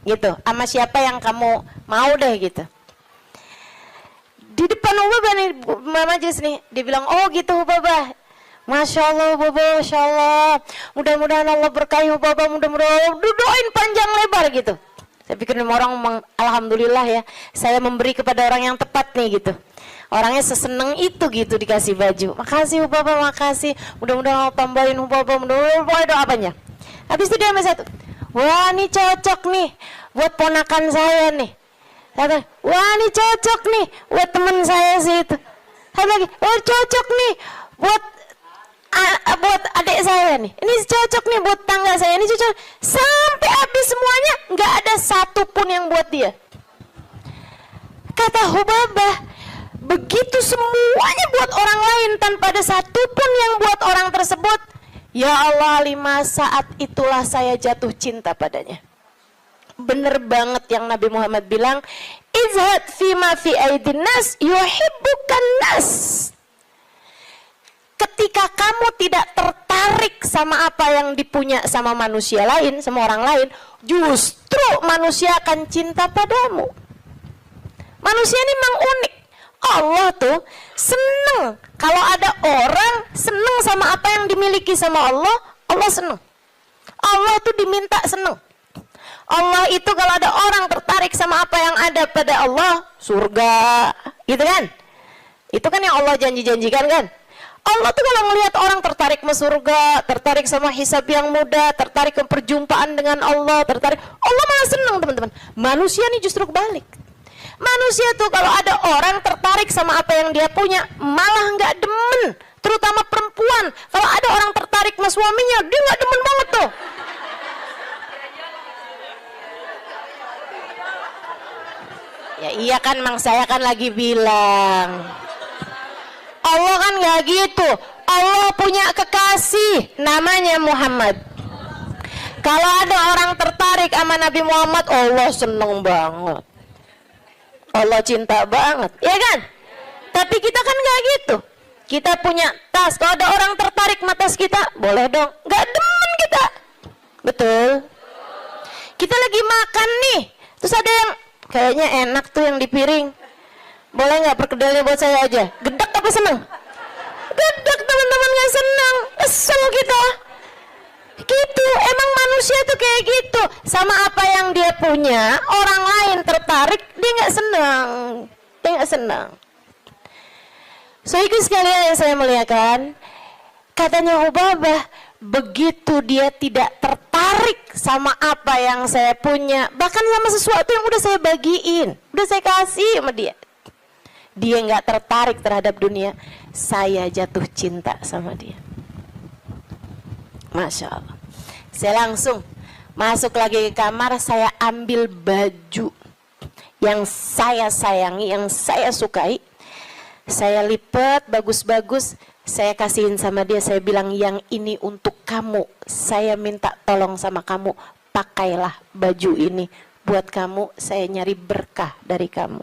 Gitu. Sama siapa yang kamu mau deh gitu. Di depan Hubabah nih, majelis nih, dia bilang, oh gitu Hubabah. Masya Allah Hubabah, Masya Allah. Mudah-mudahan Allah berkahi Hubabah, mudah-mudahan doain panjang lebar gitu. Saya pikir orang alhamdulillah ya, saya memberi kepada orang yang tepat nih gitu. Orangnya seseneng itu gitu dikasih baju. Makasih Hubabah, makasih. Mudah-mudahan Allah tambahin Hubabah, mudah-mudahan doa apanya. Habis itu dia satu, wah ini cocok nih buat ponakan saya nih. Kata, wah ini cocok nih buat teman saya sih itu. Ada lagi, oh cocok nih buat adik saya nih, ini cocok nih buat tangga saya, ini cocok. Sampai habis semuanya nggak ada satupun yang buat dia. Kata Hubabah, begitu semuanya buat orang lain tanpa ada satupun yang buat orang tersebut, ya Allah 5 saat itulah saya jatuh cinta padanya. Bener banget yang Nabi Muhammad bilang, izhad fima fi aidin nas yuhibbukan nas. Ketika kamu tidak tertarik sama apa yang dipunya sama manusia lain, sama orang lain, justru manusia akan cinta padamu. Manusia ini memang unik. Allah tuh seneng kalau ada orang seneng sama apa yang dimiliki sama Allah, Allah seneng. Allah tuh diminta seneng. Allah itu kalau ada orang tertarik sama apa yang ada pada Allah, surga, gitu kan? Itu kan yang Allah janji-janjikan kan. Allah tuh kalau ngelihat orang tertarik ke surga, tertarik sama hisab yang mudah, tertarik ke perjumpaan dengan Allah, tertarik, Allah malah senang teman-teman. Manusia nih justru kebalik. Manusia tuh kalau ada orang tertarik sama apa yang dia punya, malah nggak demen. Terutama perempuan, kalau ada orang tertarik sama suaminya, dia nggak demen banget tuh. Ya iya kan, Mang, saya kan lagi bilang. Allah kan nggak gitu. Allah punya kekasih, namanya Muhammad. Kalau ada orang tertarik sama Nabi Muhammad, Allah seneng banget. Allah cinta banget, ya kan? Tapi kita kan nggak gitu. Kita punya tas, kalau ada orang tertarik sama tas kita, boleh dong. Nggak demen kita, betul? Kita lagi makan nih, terus ada yang kayaknya enak tuh yang di piring. Boleh nggak perkedelnya buat saya aja? Gedek apa seneng? Gedek teman-teman, nggak seneng, kesel kita. Gitu, emang manusia tuh kayak gitu. Sama apa yang dia punya, orang lain tertarik, dia nggak senang. Dia nggak senang. So itu sekalian yang saya muliakan, katanya Ubabah, begitu dia tidak tertarik sama apa yang saya punya, bahkan sama sesuatu yang udah saya bagiin, udah saya kasih sama dia, dia nggak tertarik terhadap dunia, saya jatuh cinta sama dia. Masya Allah. Saya langsung masuk lagi ke kamar, saya ambil baju yang saya sayangi, yang saya sukai, saya lipat bagus-bagus, saya kasihin sama dia, saya bilang yang ini untuk kamu, saya minta tolong sama kamu, pakailah baju ini buat kamu, saya nyari berkah dari kamu.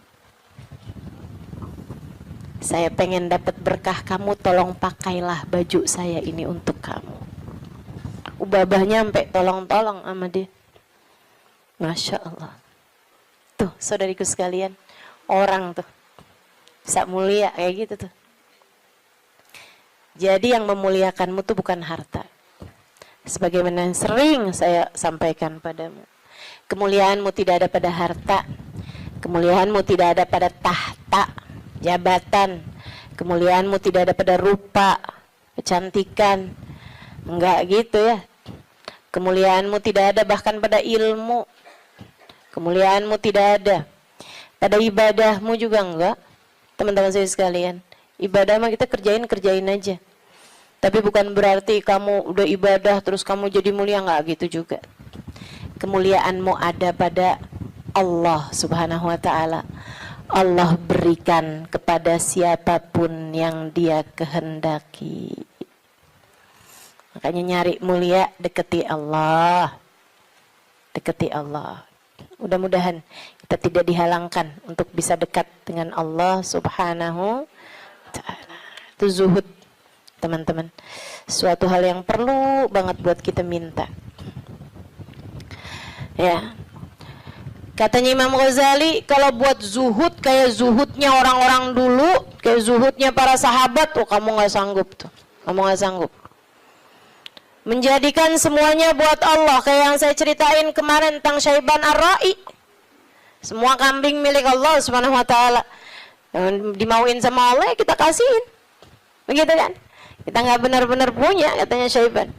Saya pengen dapat berkah kamu, tolong pakailah baju saya ini untuk kamu. Ubabah nyampe tolong-tolong sama dia. Masya Allah. Tuh saudariku sekalian, orang tuh bisa mulia kayak gitu tuh. Jadi yang memuliakanmu tuh bukan harta. Sebagaimana yang sering saya sampaikan padamu, kemuliaanmu tidak ada pada harta, kemuliaanmu tidak ada pada tahta, jabatan, kemuliaanmu tidak ada pada rupa, kecantikan, enggak gitu ya. Kemuliaanmu tidak ada bahkan pada ilmu, kemuliaanmu tidak ada pada ibadahmu juga enggak. Teman-teman saya sekalian, ibadah mah kita kerjain aja. Tapi bukan berarti kamu udah ibadah terus kamu jadi mulia, enggak gitu juga. Kemuliaanmu ada pada Allah Subhanahu wa taala. Allah berikan kepada siapapun yang Dia kehendaki. Makanya nyari mulia, deketi Allah. Deketi Allah. Mudah-mudahan kita tidak dihalangkan untuk bisa dekat dengan Allah Subhanahu wa ta'ala. Itu zuhud, teman-teman. Suatu hal yang perlu banget buat kita minta. Ya. Katanya Imam Ghazali, kalau buat zuhud kayak zuhudnya orang-orang dulu, kayak zuhudnya para sahabat, tuh kamu nggak sanggup tuh. Kamu nggak sanggup. Menjadikan semuanya buat Allah, kayak yang saya ceritain kemarin tentang Syaiban Ar-Ra'i. Semua kambing milik Allah Subhanahu wa taala. Yang dimauin sama Allah kita kasihin. Begitu kan? Kita nggak benar-benar punya, katanya Syaiban.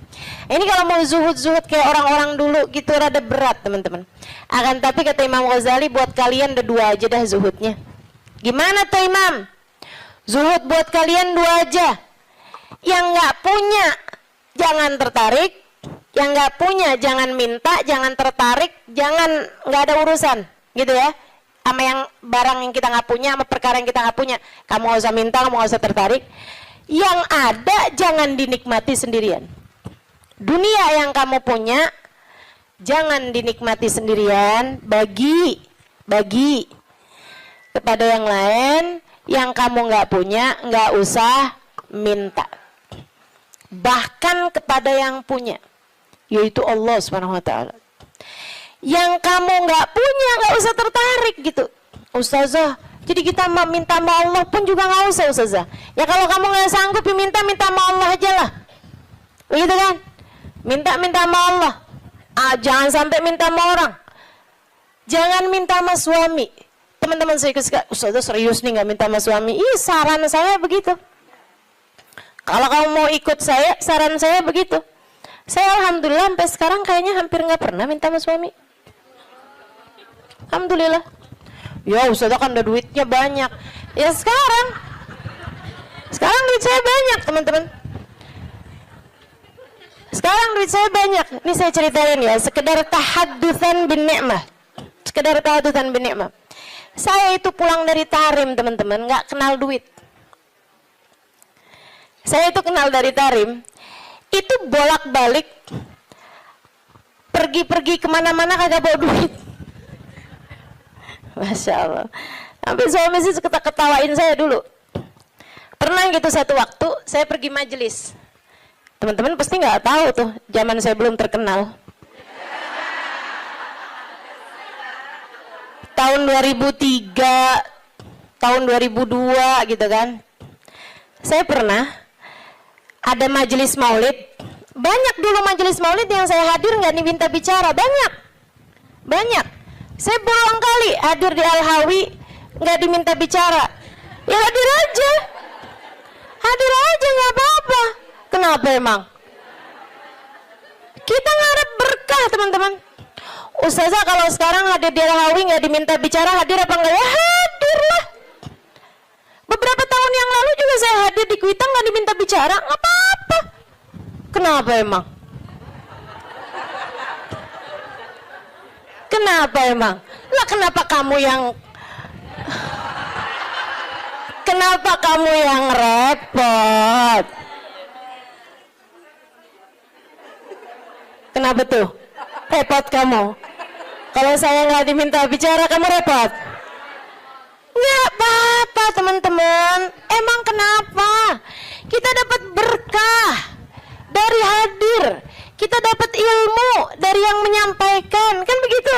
Ini kalau mau zuhud-zuhud kayak orang-orang dulu gitu rada berat, teman-teman. Akan tapi kata Imam Ghazali, buat kalian ada dua aja dah zuhudnya. Gimana tuh Imam? Zuhud buat kalian dua aja. Yang nggak punya jangan tertarik, yang nggak punya jangan minta, jangan tertarik, jangan nggak ada urusan, gitu ya. Sama yang barang yang kita nggak punya, sama perkara yang kita nggak punya, kamu nggak usah minta, kamu nggak usah tertarik. Yang ada jangan dinikmati sendirian. Dunia yang kamu punya jangan dinikmati sendirian, bagi kepada yang lain. Yang kamu nggak punya nggak usah minta. Bahkan kepada yang punya, yaitu Allah Subhanahu wa taala. Yang kamu nggak punya nggak usah tertarik gitu. Ustazah, jadi kita minta sama Allah pun juga nggak usah Ustazah. Ya kalau kamu nggak sanggup minta sama Allah aja lah. Begitu kan? Minta sama Allah. Jangan sampai minta sama orang. Jangan minta sama suami. Teman-teman saya Ustazah serius nih nggak minta sama suami. Ih, saran saya begitu. Kalau kamu mau ikut saya, saran saya begitu. Saya alhamdulillah sampai sekarang kayaknya hampir nggak pernah minta sama suami. Alhamdulillah. Ya Ustazah kan ada duitnya banyak. Ya sekarang duit saya banyak teman-teman. Sekarang duit saya banyak. Ini saya ceritain ya, sekedar tahaddusan bin ni'mah. Sekedar tahaddusan bin ni'mah. Saya itu pulang dari Tarim teman-teman, nggak kenal duit. Saya itu kenal dari Tarim, itu bolak-balik, pergi-pergi kemana-mana kagak bawa duit. Masya Allah. Sampai suami sih ketawain saya dulu. Pernah gitu satu waktu, saya pergi majelis. Teman-teman pasti nggak tahu tuh, zaman saya belum terkenal. Tahun 2003, tahun 2002 gitu kan. Saya pernah ada majelis maulid. Banyak dulu majelis maulid yang saya hadir nggak diminta bicara, banyak. Saya berulang kali hadir di Al-Hawi nggak diminta bicara. Ya hadir aja nggak apa-apa. Kenapa emang? Kita ngarep berkah teman-teman. Ustazah kalau sekarang hadir di Al-Hawi nggak diminta bicara, hadir apa enggak? Ya hadir lah. Beberapa tahun yang lalu juga saya hadir di Kuitang nggak diminta bicara, nggak apa-apa. Kenapa emang? Kenapa emang? Lah kenapa kamu yang repot? Kenapa tuh? Repot kamu? Kalau saya nggak diminta bicara, kamu repot? Nggak apa-apa teman-teman. Emang kenapa? Kita dapat berkah dari hadir. Kita dapat ilmu dari yang menyampaikan. Kan begitu?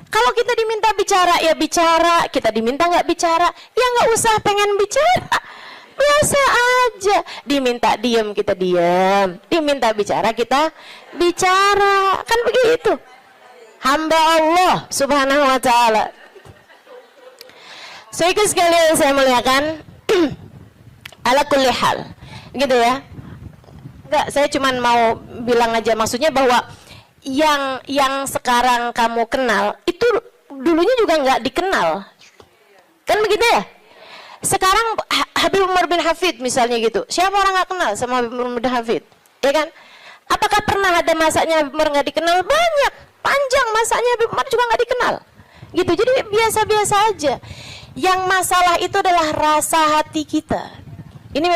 Kalau kita diminta bicara, ya bicara. Kita diminta nggak bicara, ya nggak usah pengen bicara. Biasa aja. Diminta diam, kita diam. Diminta bicara, kita bicara. Kan begitu. Hamba Allah subhanahu wa ta'ala. Saudara sekalian saya muliakan, ala kulli hal, gitu ya. Enggak, saya cuma mau bilang aja, maksudnya bahwa yang sekarang kamu kenal itu dulunya juga nggak dikenal, kan begitu ya? Sekarang Habib Umar bin Hafid misalnya gitu, siapa orang nggak kenal sama Habib Umar bin Hafid, ya kan? Apakah pernah ada masanya Habib Umar nggak dikenal? Banyak, panjang masanya Habib Umar juga nggak dikenal, gitu. Jadi biasa-biasa aja. Yang masalah itu adalah rasa hati kita. Ini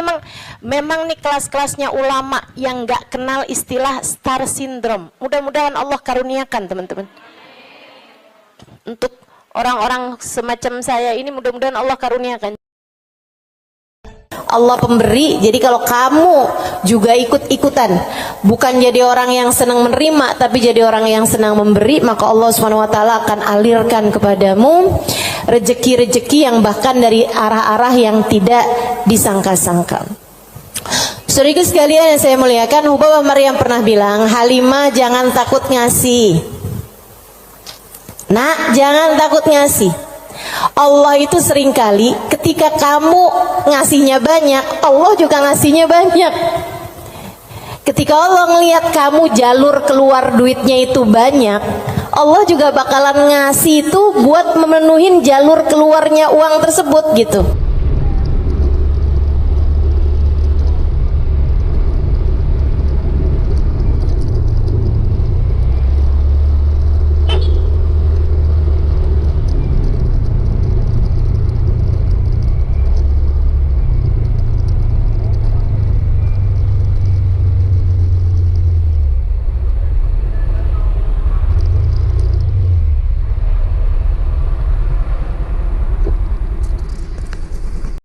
memang nih kelas-kelasnya ulama yang nggak kenal istilah star syndrome. Mudah-mudahan Allah karuniakan teman-teman. Untuk orang-orang semacam saya ini mudah-mudahan Allah karuniakan. Allah pemberi, jadi kalau kamu juga ikut-ikutan, bukan jadi orang yang senang menerima, tapi jadi orang yang senang memberi, maka Allah Subhanahu wa taala akan alirkan kepadamu rezeki-rezeki yang bahkan dari arah-arah yang tidak disangka-sangka. Saudara sekalian yang saya muliakan, Hubabah Maryam pernah bilang, Halimah jangan takut ngasih. Nak, jangan takut ngasih. Allah itu seringkali ketika kamu ngasihnya banyak, Allah juga ngasihnya banyak. Ketika Allah ngelihat kamu jalur keluar duitnya itu banyak, Allah juga bakalan ngasih itu buat memenuhin jalur keluarnya uang tersebut gitu.